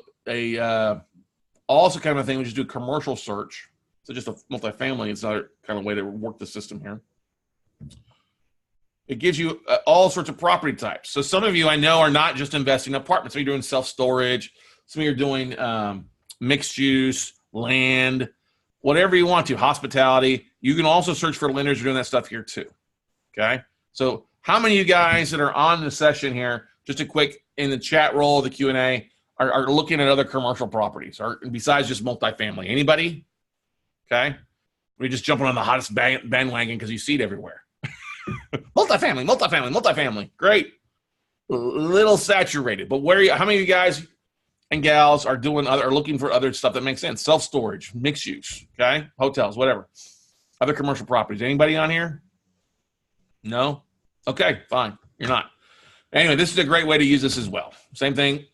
also kind of a thing, we just do a commercial search. So just a multifamily, it's another kind of way to work the system here. It gives you all sorts of property types. So some of you I know are not just investing in apartments. Some of you are doing self-storage. Some of you are doing mixed use, land, whatever you want to, hospitality. You can also search for lenders who are doing that stuff here too. Okay. So how many of you guys that are on the session here, just a quick in the chat roll, the Q&A, are looking at other commercial properties or besides just multifamily? Anybody? Okay. We're just jumping on the hottest bandwagon because you see it everywhere. multifamily. Great. A little saturated, but how many of you guys and gals are looking for other stuff that makes sense? Self-storage, mixed use, okay? Hotels, whatever. Other commercial properties. Anybody on here? No? Okay, fine. You're not. Anyway, this is a great way to use this as well. Same thing,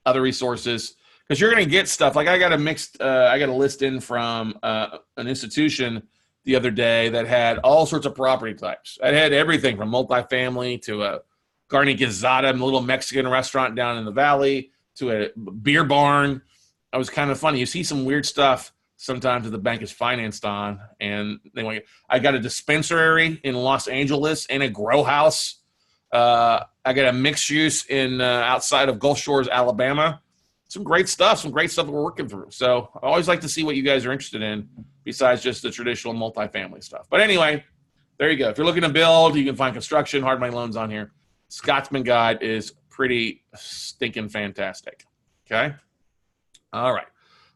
other resources, because you're going to get stuff. Like I got a list in from an institution the other day that had all sorts of property types. It had everything from multifamily to a carne asada, a little Mexican restaurant down in the valley, to a beer barn. It was kind of funny. You see some weird stuff sometimes that the bank is financed on. And I got a dispensary in Los Angeles and a grow house. I got a mixed use in outside of Gulf Shores, Alabama. Some great stuff that we're working through. So I always like to see what you guys are interested in besides just the traditional multifamily stuff. But anyway, there you go. If you're looking to build, you can find construction, hard money loans on here. Scotsman Guide is pretty stinking fantastic. Okay. All right.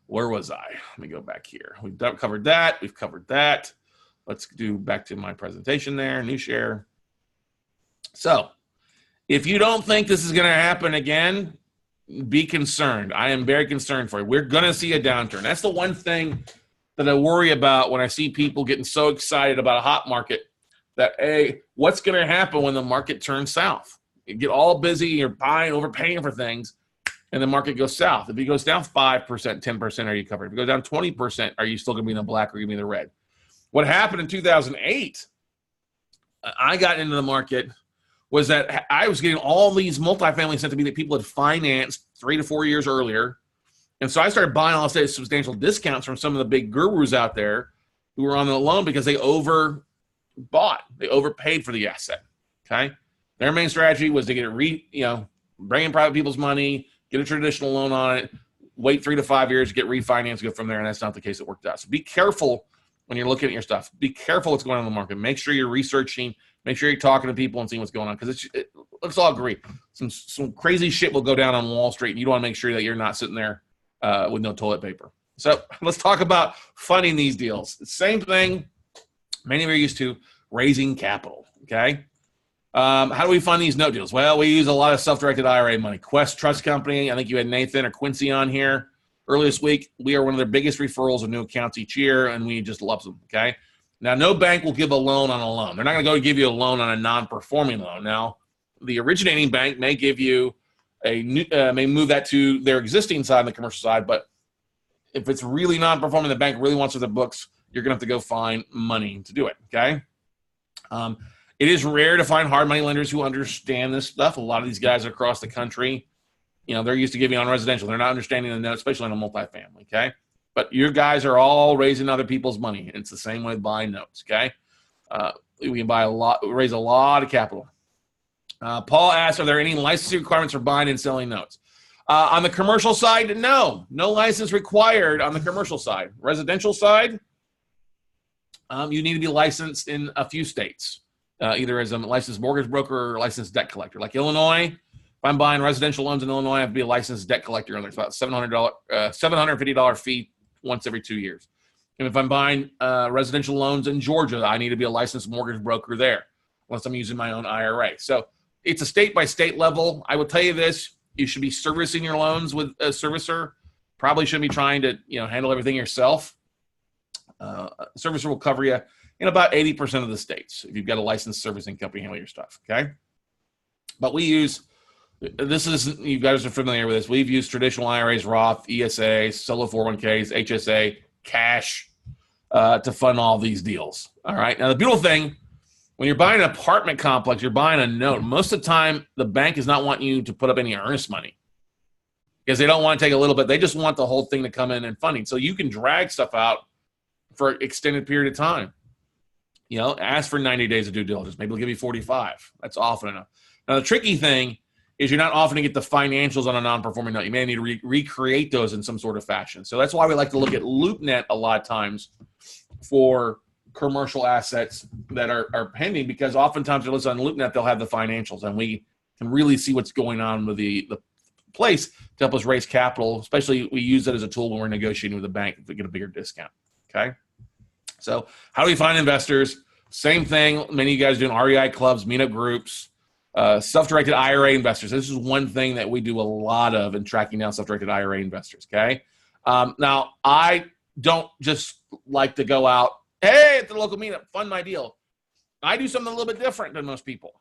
Where was I? Let me go back here. We've covered that. We've covered that. Let's do back to my presentation there. New share. So if you don't think this is going to happen again, be concerned. I am very concerned for you. We're going to see a downturn. That's the one thing that I worry about when I see people getting so excited about a hot market that, hey, what's going to happen when the market turns south? You get all busy, you're buying, overpaying for things, and the market goes south. If it goes down 5%, 10%, are you covered? If it goes down 20%, are you still going to be in the black or going to be in the red? What happened in 2008 I got into the market was that I was getting all these multifamily sent to me that people had financed 3 to 4 years earlier. And so I started buying all these substantial discounts from some of the big gurus out there who were on the loan because they overbought. They overpaid for the asset. Okay. Their main strategy was to get it bring in private people's money, get a traditional loan on it, wait 3 to 5 years, get refinanced, go from there. And that's not the case that worked out. So be careful when you're looking at your stuff. Be careful what's going on in the market. Make sure you're researching. Make sure you're talking to people and seeing what's going on, because let's all agree, some crazy shit will go down on Wall Street, and you want to make sure that you're not sitting there with no toilet paper. So let's talk about funding these deals. Same thing many of you are used to, raising capital, okay? How do we fund these note deals? Well, we use a lot of self-directed IRA money. Quest Trust Company, I think you had Nathan or Quincy on here earlier this week. We are one of their biggest referrals of new accounts each year, and we just love them, okay? Now, no bank will give a loan on a loan. They're not going to go give you a loan on a non-performing loan. Now, the originating bank may give you may move that to their existing side on the commercial side, but if it's really non-performing, the bank really wants it in the books, you're going to have to go find money to do it, okay? It is rare to find hard money lenders who understand this stuff. A lot of these guys across the country, they're used to giving on residential. They're not understanding the note, especially on a multifamily, okay? But your guys are all raising other people's money. It's the same with buying notes, okay? We can raise a lot of capital. Paul asked, are there any licensing requirements for buying and selling notes? On the commercial side, no license required on the commercial side. Residential side, you need to be licensed in a few states, either as a licensed mortgage broker or licensed debt collector. Like Illinois, if I'm buying residential loans in Illinois, I have to be a licensed debt collector, and there's about $750 fee once every 2 years. And if I'm buying residential loans in Georgia, I need to be a licensed mortgage broker there, unless I'm using my own IRA. So it's a state-by-state level. I will tell you this, you should be servicing your loans with a servicer. Probably shouldn't be trying to handle everything yourself. A servicer will cover you in about 80% of the states if you've got a licensed servicing company handle your stuff, okay? But you guys are familiar with this. We've used traditional IRAs, Roth, ESA, solo 401ks, HSA, cash to fund all these deals, all right? Now, the beautiful thing, when you're buying an apartment complex, you're buying a note. Most of the time, the bank is not wanting you to put up any earnest money because they don't want to take a little bit. They just want the whole thing to come in and funding. So you can drag stuff out for an extended period of time. Ask for 90 days of due diligence. Maybe they'll give you 45. That's often enough. Now, the tricky thing is you're not often going to get the financials on a non-performing note. You may need to recreate those in some sort of fashion. So that's why we like to look at LoopNet a lot of times for commercial assets that are pending, because oftentimes they're listed on LoopNet, they'll have the financials, and we can really see what's going on with the place to help us raise capital. Especially we use it as a tool when we're negotiating with a bank if we get a bigger discount, okay? So how do we find investors? Same thing. Many of you guys doing REI clubs, meetup groups, self-directed IRA investors. This is one thing that we do a lot of in tracking down self-directed IRA investors, okay? Now, I don't just like to go out, hey, at the local meetup, fund my deal. I do something a little bit different than most people.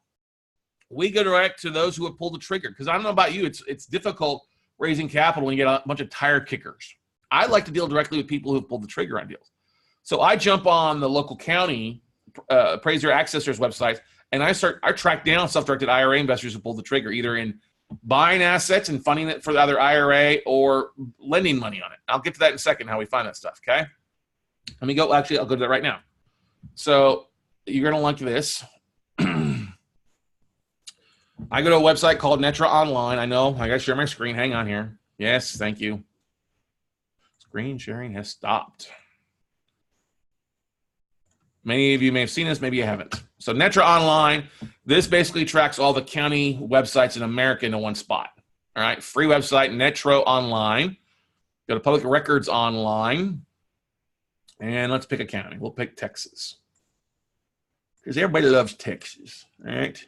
We go direct to those who have pulled the trigger, because I don't know about you, it's difficult raising capital when you get a bunch of tire kickers. I like to deal directly with people who have pulled the trigger on deals. So I jump on the local county appraiser accessors websites, and I track down self-directed IRA investors who pulled the trigger, either in buying assets and funding it for the other IRA or lending money on it. I'll get to that in a second, how we find that stuff, okay? Let me go. Actually, I'll go to that right now. So you're going to like this. I go to a website called Netra Online. I know. I got to share my screen. Hang on here. Yes, thank you. Screen sharing has stopped. Many of you may have seen this. Maybe you haven't. So Netra Online, this basically tracks all the county websites in America into one spot. All right. Free website, Netra Online. Go to Public Records Online. And let's pick a county. We'll pick Texas, because everybody loves Texas, all right?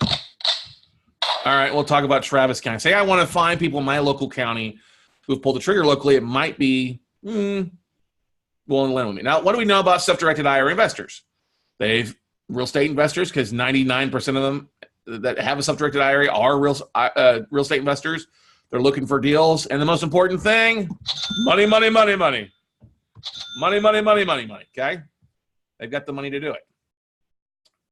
All right, we'll talk about Travis County. Say I want to find people in my local county who have pulled the trigger locally. It might be willing to lend with me. Now, what do we know about self-directed IRA investors? They've real estate investors, because 99% of them that have a self-directed IRA are real estate investors. They're looking for deals. And the most important thing, money, money, money, money. Money, money, money, money, money, okay? They've got the money to do it.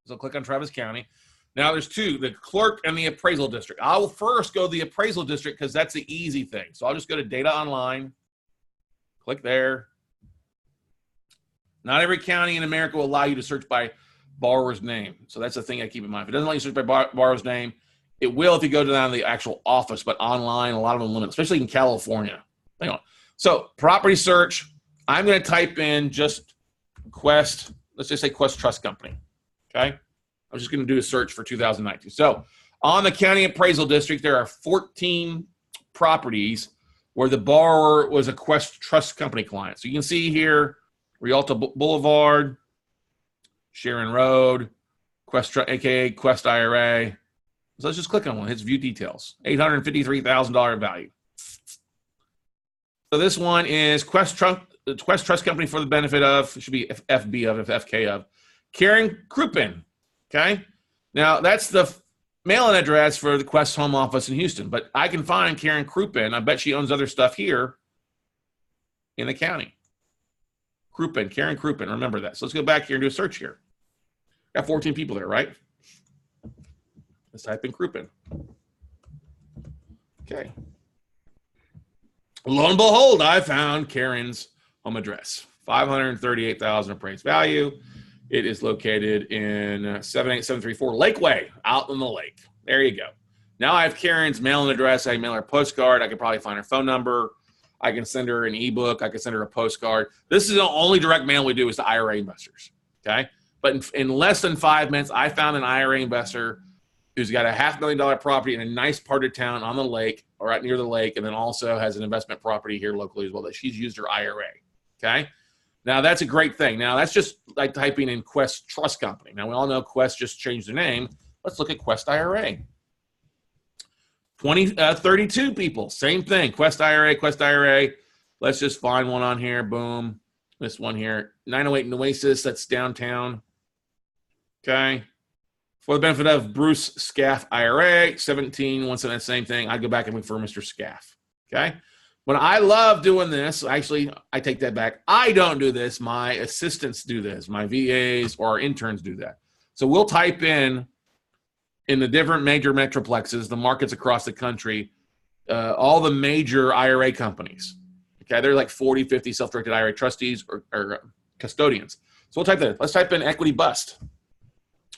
So click on Travis County. Now there's two, the clerk and the appraisal district. I will first go to the appraisal district because that's the easy thing. So I'll just go to data online, click there. Not every county in America will allow you to search by borrower's name. So that's the thing I keep in mind. If it doesn't let you search by borrower's name, it will if you go down to the actual office, but online, a lot of them limit, especially in California. Hang on. So property search, I'm going to type in just Quest, let's just say Quest Trust Company, okay? I'm just going to do a search for 2019. So on the county appraisal district, there are 14 properties where the borrower was a Quest Trust Company client. So you can see here, Rialto Boulevard, Sharon Road, Quest, aka Quest IRA. So let's just click on one. Hits view details. $853,000 value. So this one is Quest Trust Company for the benefit of, it should be FB of, if FK of, Karen Crouppen. Okay. Now that's the mailing address for the Quest home office in Houston, but I can find Karen Crouppen. I bet she owns other stuff here in the county. Crouppen, Karen Crouppen. Remember that. So let's go back here and do a search here. Got 14 people there, right? Let's type in Crouppen. Okay. Lo and behold, I found Karen's home address. $538,000 appraised value. It is located in 78734 Lakeway, out in the lake. There you go. Now I have Karen's mailing address. I can mail her a postcard. I can probably find her phone number. I can send her an ebook. I can send her a postcard. This is the only direct mail we do is to IRA investors. Okay. But in less than 5 minutes, I found an IRA investor who's got a $500,000 property in a nice part of town on the lake or right near the lake, and then also has an investment property here locally as well that she's used her IRA. Okay. Now that's a great thing. Now that's just like typing in Quest Trust Company. Now we all know Quest just changed their name. Let's look at Quest IRA. 32 people, same thing. Quest IRA, Quest IRA. Let's just find one on here. Boom. This one here, 908 Nueces, that's downtown. Okay. For the benefit of Bruce Scaff IRA, 17, once in that same thing. I'd go back and look for Mr. Scaff. Okay. But I love doing this. Actually, I take that back. I don't do this. My assistants do this. My VAs or our interns do that. So we'll type in the different major metroplexes, the markets across the country, all the major IRA companies. Okay, they're like 40, 50 self-directed IRA trustees or custodians. So we'll type that. Let's type in equity bust.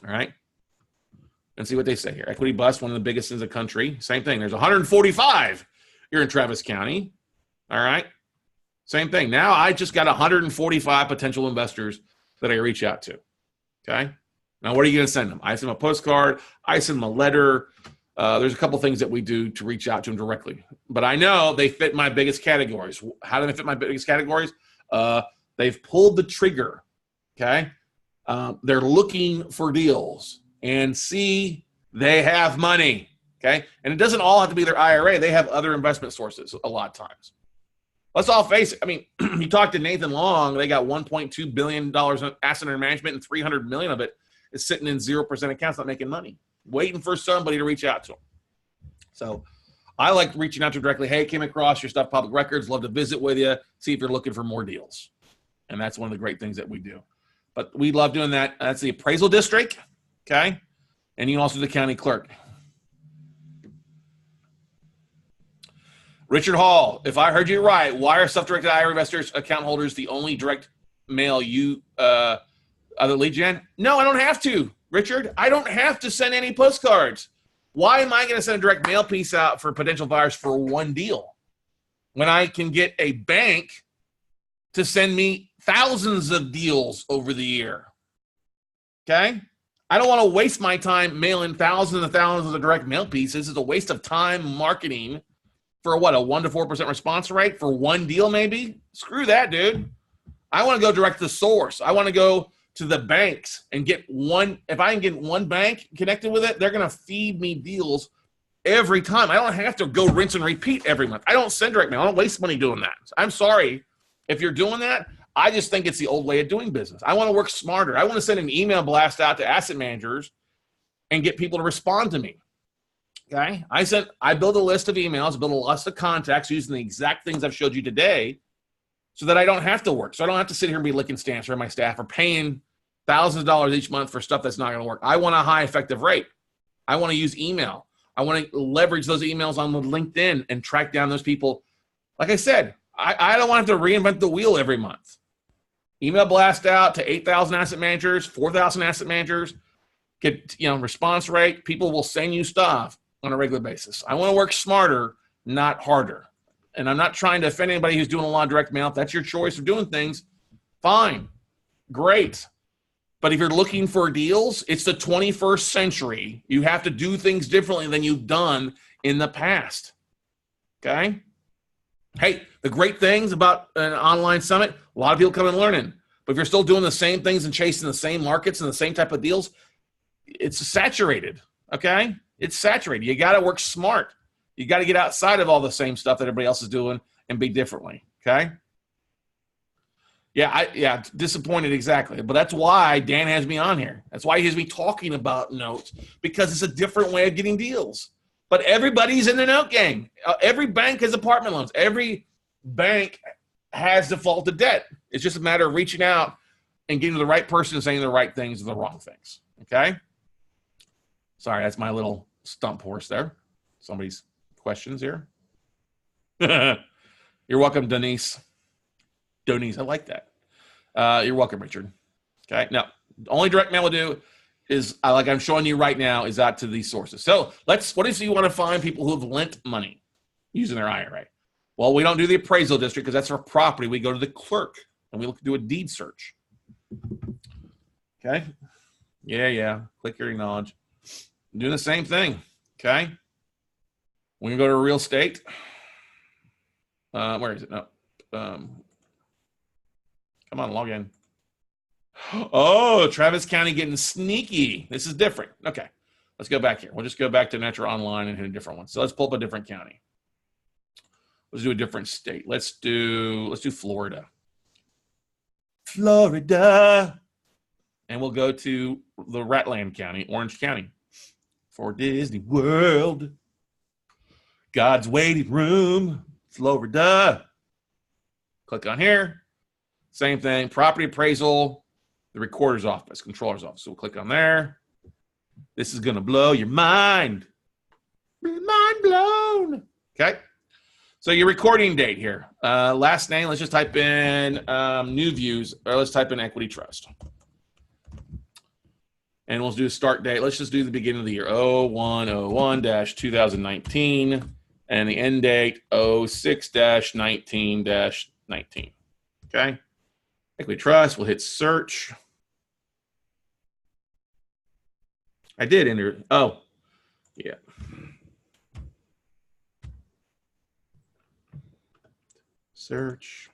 All right. And see what they say here. Equity bust, one of the biggest in the country. Same thing. There's 145 here in Travis County. All right. Same thing. Now I just got 145 potential investors that I reach out to. Okay. Now, what are you going to send them? I send them a postcard. I send them a letter. There's a couple things that we do to reach out to them directly. But I know they fit my biggest categories. How do they fit my biggest categories? They've pulled the trigger. Okay. They're looking for deals. And C, they have money. Okay. And it doesn't all have to be their IRA. They have other investment sources a lot of times. Let's all face it. I mean, you talk to Nathan Long, they got $1.2 billion in asset under management and $300 million of it is sitting in 0% accounts, not making money, waiting for somebody to reach out to them. So I like reaching out to them directly. Hey, came across your stuff, public records, love to visit with you, see if you're looking for more deals. And that's one of the great things that we do. But we love doing that. That's the appraisal district, okay? And you also do the county clerk. Richard Hall, if I heard you right, why are self-directed IRA investors, account holders, the only direct mail you other lead gen? No, I don't have to, Richard. I don't have to send any postcards. Why am I going to send a direct mail piece out for potential buyers for one deal when I can get a bank to send me thousands of deals over the year? Okay? I don't want to waste my time mailing thousands and thousands of direct mail pieces. It's a waste of time marketing for what, a 1 to 4% response rate for one deal maybe? Screw that, dude. I want to go direct to the source. I want to go to the banks and get one. If I can get one bank connected with it, they're going to feed me deals every time. I don't have to go rinse and repeat every month. I don't send direct mail. I don't waste money doing that. I'm sorry if you're doing that. I just think it's the old way of doing business. I want to work smarter. I want to send an email blast out to asset managers and get people to respond to me. Okay. I build a list of emails, build a list of contacts using the exact things I've showed you today so that I don't have to work. So I don't have to sit here and be licking stamps for my staff or paying thousands of dollars each month for stuff that's not going to work. I want a high effective rate. I want to use email. I want to leverage those emails on LinkedIn and track down those people. Like I said, I don't want to have to reinvent the wheel every month. Email blast out to 8,000 asset managers, 4,000 asset managers. Get response rate. People will send you stuff on a regular basis. I want to work smarter, not harder. And I'm not trying to offend anybody who's doing a lot of direct mail. If that's your choice of doing things, fine, great. But if you're looking for deals, it's the 21st century. You have to do things differently than you've done in the past. Okay? Hey, the great things about an online summit, a lot of people come and learning. But if you're still doing the same things and chasing the same markets and the same type of deals, it's saturated, okay? It's saturated. You got to work smart. You got to get outside of all the same stuff that everybody else is doing and be differently, okay? Yeah, disappointed, exactly. But that's why Dan has me on here. That's why he has me talking about notes, because it's a different way of getting deals. But everybody's in the note game. Every bank has apartment loans. Every bank has defaulted debt. It's just a matter of reaching out and getting to the right person and saying the right things or the wrong things, okay? Sorry, that's my little stump horse there. Somebody's questions here. You're welcome, Denise. I like that. You're welcome, Richard. Okay. Now, the only direct mail we'll do is, like I'm showing you right now, is out to these sources. So what if you want to find people who have lent money using their IRA? Well, we don't do the appraisal district because that's our property. We go to the clerk and we do a deed search. Okay. Yeah. Click here, acknowledge. I'm doing the same thing. Okay. We're going to go to real estate. Where is it? No. Come on, log in. Oh, Travis County getting sneaky. This is different. Okay. Let's go back here. We'll just go back to Metro Online and hit a different one. So let's pull up a different county. Let's do a different state. Let's do Florida. Florida. And we'll go to the Ratland County, Orange County. For Disney World. God's waiting room. Florida. Click on here. Same thing. Property appraisal. The recorder's office, controller's office. So we'll click on there. This is going to blow your mind. Mind blown. Okay. So your recording date here. Last name, let's just type in new views, or let's type in equity trust. And we'll do a start date. Let's just do the beginning of the year, 01/01-2019. And the end date, 06-19-19. Okay. Equity trust, we'll hit search. I did enter. Oh, yeah. Search.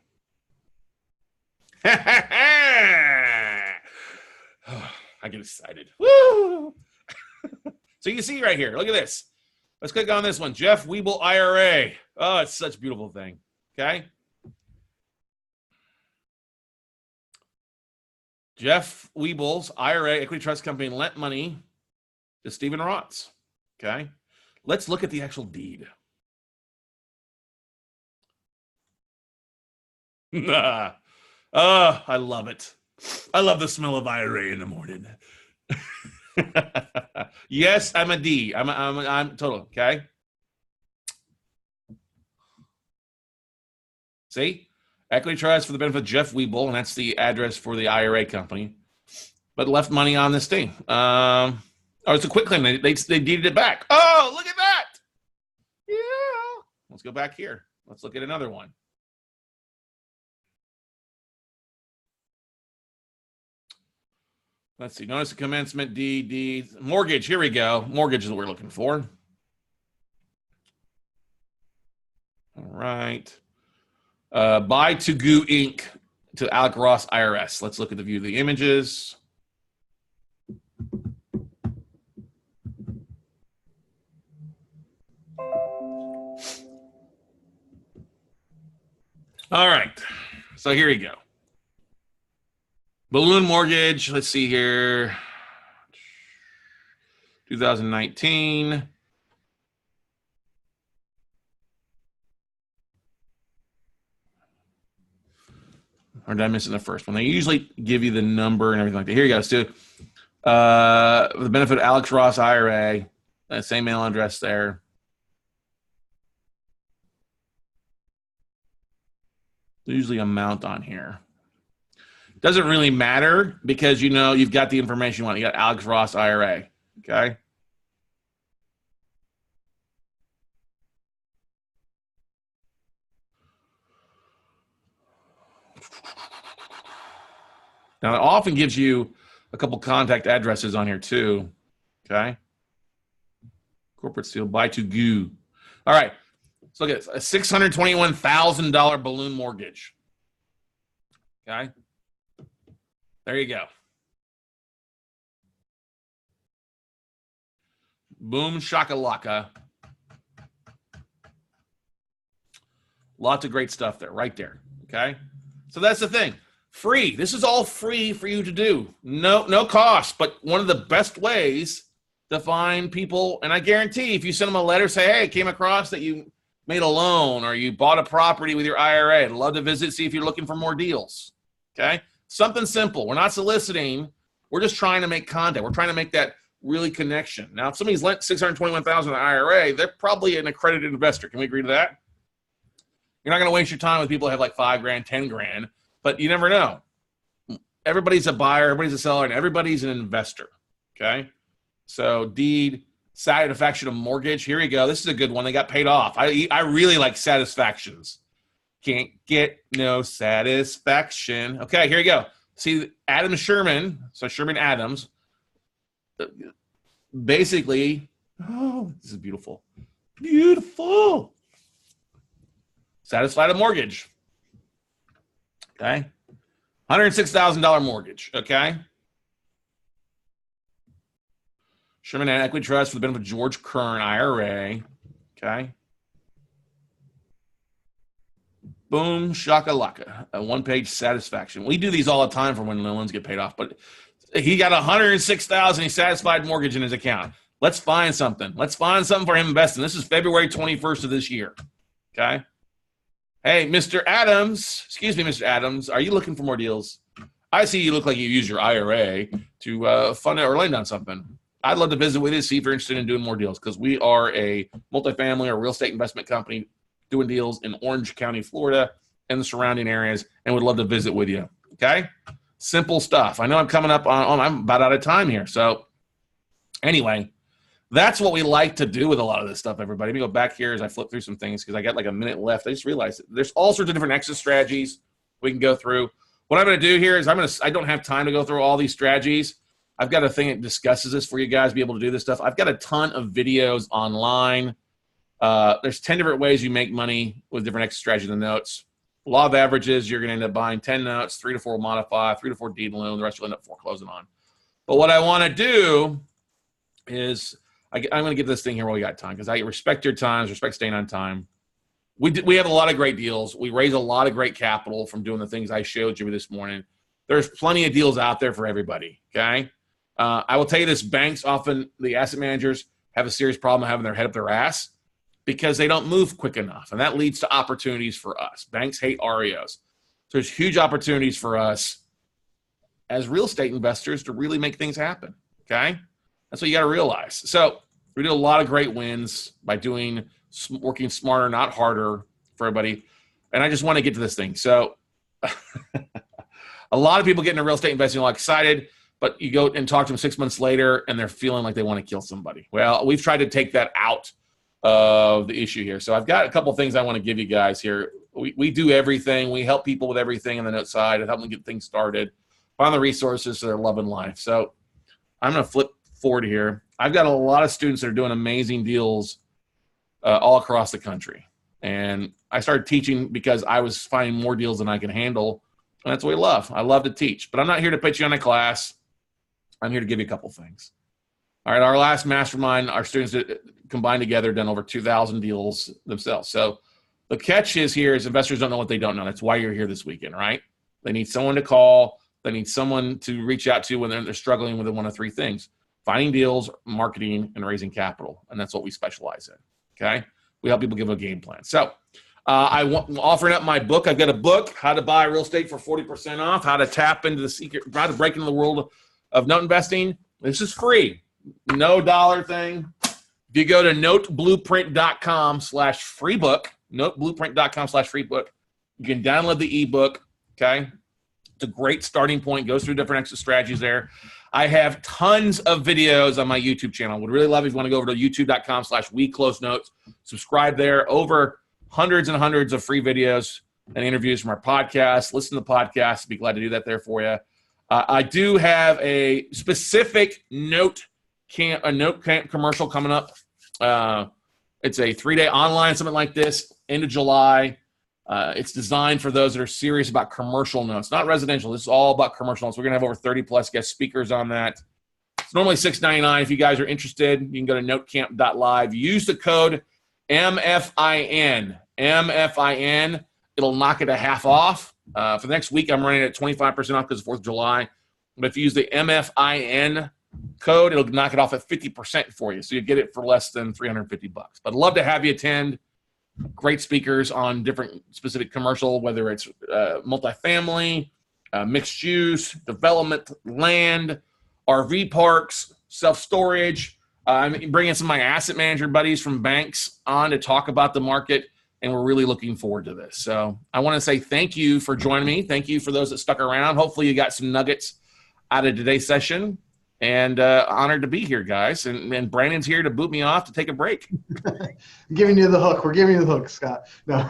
I get excited. Woo! So you can see right here. Look at this. Let's click on this one. Jeff Weeble IRA. Oh, it's such a beautiful thing. Okay. Jeff Weeble's IRA Equity Trust Company lent money to Stephen Rotz. Okay. Let's look at the actual deed. Oh, I love it. I love the smell of IRA in the morning. Yes, I'm a D. I'm total. Okay. See, equity trust for the benefit of Jeff Weeble, and that's the address for the IRA company. But left money on this thing. Oh, it's a quick claim. They deeded it back. Oh, look at that. Yeah. Let's go back here. Let's look at another one. Let's see. Notice the commencement deed. Mortgage. Here we go. Mortgage is what we're looking for. All right. By To Goo Inc. to Alec Ross IRS. Let's look at the view of the images. All right. So here we go. Balloon mortgage. Let's see here. 2019. Or did I miss it in the first one? They usually give you the number and everything like that. Here you go, Stu. The benefit of Alex Ross IRA, same email address there. There's usually a amount on here. Doesn't really matter because you know you've got the information you want. You got Alex Ross IRA, okay? Now, it often gives you a couple contact addresses on here too, okay? Corporate seal, buy to goo. All right, let's look at this. A $621,000 balloon mortgage, okay? There you go. Boom shakalaka. Lots of great stuff there, right there, okay? So that's the thing. Free. This is all free for you to do. No cost, but one of the best ways to find people, and I guarantee if you send them a letter, say, hey, I came across that you made a loan or you bought a property with your IRA. I'd love to visit, see if you're looking for more deals, okay? Something simple. We're not soliciting. We're just trying to make contact. We're trying to make that really connection. Now, if somebody's lent $621,000 in the IRA, they're probably an accredited investor. Can we agree to that? You're not going to waste your time with people who have like $5,000, $10,000, but you never know. Everybody's a buyer, everybody's a seller, and everybody's an investor, okay? So deed, satisfaction of mortgage. Here we go. This is a good one. They got paid off. I really like satisfactions. Can't get no satisfaction. Okay, here you go. See, Adam Sherman, so Sherman Adams, basically, oh, this is beautiful. Beautiful. Satisfied a mortgage. Okay. $106,000 mortgage. Okay. Sherman Equity Trust for the benefit of George Kern IRA. Okay. Boom, shakalaka. A one-page satisfaction. We do these all the time for when loans get paid off, but he got $106,000. He satisfied mortgage in his account. Let's find something. Let's find something for him investing. This is February 21st of this year. Okay. Hey, Mr. Adams, excuse me, Mr. Adams, are you looking for more deals? I see you look like you use your IRA to fund it or lend on something. I'd love to visit with you, see if you're interested in doing more deals because we are a multifamily or real estate investment company doing deals in Orange County, Florida, and the surrounding areas, and would love to visit with you. Okay? Simple stuff. I know I'm coming up on I'm about out of time here. So anyway, that's what we like to do with a lot of this stuff, everybody. Let me go back here as I flip through some things because I got like a minute left. I just realized there's all sorts of different exit strategies we can go through. What I'm going to do here is I don't have time to go through all these strategies. I've got a thing that discusses this for you guys to be able to do this stuff. I've got a ton of videos online. There's 10 different ways you make money with different exit strategies in the notes. Law of averages, you're going to end up buying 10 notes, 3 to 4 modify, 3 to 4 deed loan. The rest you'll end up foreclosing on. But what I want to do is I'm going to get this thing here while we got time because I respect your times, respect staying on time. We have a lot of great deals. We raise a lot of great capital from doing the things I showed you this morning. There's plenty of deals out there for everybody, okay? I will tell you this, banks often, the asset managers have a serious problem having their head up their ass because they don't move quick enough, and that leads to opportunities for us. Banks hate REOs. So there's huge opportunities for us as real estate investors to really make things happen, okay? That's what you got to realize. So we did a lot of great wins by working smarter, not harder for everybody. And I just want to get to this thing. So a lot of people get into real estate investing all excited, but you go and talk to them 6 months later and they're feeling like they want to kill somebody. Well, we've tried to take that out of the issue here. So I've got a couple of things I want to give you guys here. We do everything. We help people with everything on the note side and help them get things started, find the resources to their love and life. So I'm going to flip forward here. I've got a lot of students that are doing amazing deals all across the country. And I started teaching because I was finding more deals than I can handle. And that's what we love. I love to teach. But I'm not here to put you on a class. I'm here to give you a couple things. All right, our last mastermind, our students combined together done over 2,000 deals themselves. So the catch is investors don't know what they don't know. That's why you're here this weekend, right? They need someone to call. They need someone to reach out to when they're struggling with one of three things: finding deals, marketing, and raising capital. And that's what we specialize in, okay? We help people give a game plan. So I'm offering up my book. I've got a book, How to Buy Real Estate for 40% Off, How to Tap into the Secret, How to Break into the World of Note Investing. This is free. No dollar thing. If you go to noteblueprint.com/freebook, noteblueprint.com/freebook, you can download the ebook, okay? It's a great starting point. Goes through different exit strategies there. I have tons of videos on my YouTube channel. Would really love if you want to go over to youtube.com/WeCloseNotes. Subscribe there. Over hundreds and hundreds of free videos and interviews from our podcast. Listen to the podcast. Be glad to do that there for you. I do have a specific note camp commercial coming up. It's a 3-day online, something like this, end of July. It's designed for those that are serious about commercial notes, not residential. This is all about commercial notes. We're going to have over 30+ guest speakers on that. It's normally $6.99. If you guys are interested, you can go to notecamp.live. Use the code MFIN. MFIN. It'll knock it a half off. For the next week, I'm running it at 25% off because it's 4th of July. But if you use the MFIN code, it'll knock it off at 50% for you. So you get it for less than $350. But I'd love to have you attend. Great speakers on different specific commercial, whether it's multifamily, mixed use, development, land, RV parks, self-storage. I'm bringing some of my asset manager buddies from banks on to talk about the market, and we're really looking forward to this. So I want to say thank you for joining me. Thank you for those that stuck around. Hopefully you got some nuggets out of today's session. And honored to be here, guys. And Brandon's here to boot me off to take a break. Giving you the hook. We're giving you the hook, Scott. No,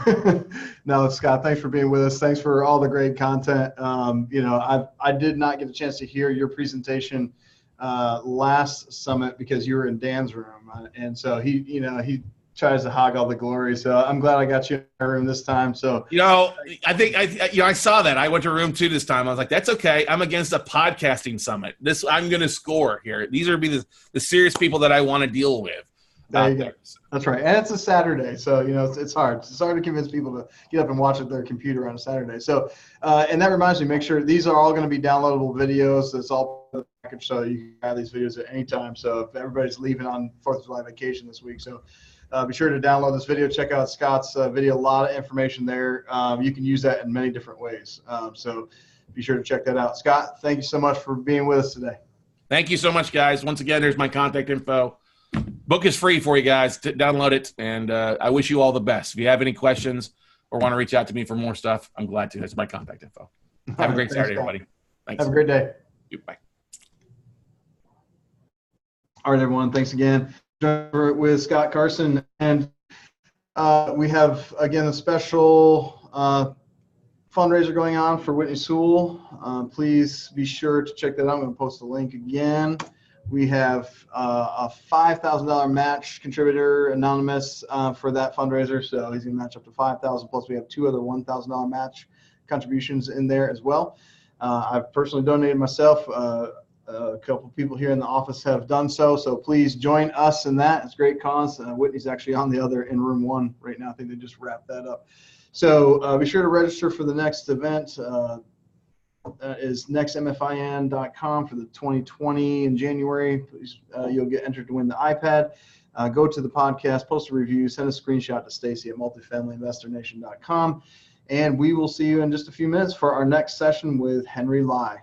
no, Scott, thanks for being with us. Thanks for all the great content. I did not get a chance to hear your presentation last summit because you were in Dan's room. And so he tries to hog all the glory. So I'm glad I got you in my room this time. So, I think I saw that. I went to room 2 this time. I was like, that's okay. I'm against a podcasting summit. I'm going to score here. These are the serious people that I want to deal with. There you go. That's right. And it's a Saturday. So, it's hard. It's hard to convince people to get up and watch at their computer on a Saturday. So, and that reminds me, make sure these are all going to be downloadable videos. It's all the package. So you can have these videos at any time. So if everybody's leaving on 4th of July vacation this week. So, be sure to download this video. Check out Scott's video. A lot of information there. You can use that in many different ways. So be sure to check that out. Scott, thank you so much for being with us today. Thank you so much, guys. Once again, there's my contact info. Book is free for you guys. Download it. And I wish you all the best. If you have any questions or want to reach out to me for more stuff, I'm glad to. That's my contact info. Have a great Saturday, everybody. Thanks. Have a great day. Bye. All right, everyone. Thanks again. With Scott Carson, and we have again a special fundraiser going on for Whitney Sewell. Please be sure to check that out. I'm going to post the link again. We have a $5,000 match contributor anonymous for that fundraiser, so he's going to match up to $5,000. Plus, we have 2 other $1,000 match contributions in there as well. I've personally donated myself. A couple of people here in the office have done so please join us in that. It's a great cause. Whitney's actually on the other in room 1 right now. I think they just wrapped that up. So be sure to register for the next event. That is nextmfin.com for the 2020 in January. Please, you'll get entered to win the iPad. Go to the podcast, post a review, send a screenshot to Stacy at multifamilyinvestornation.com. And we will see you in just a few minutes for our next session with Henry Lai.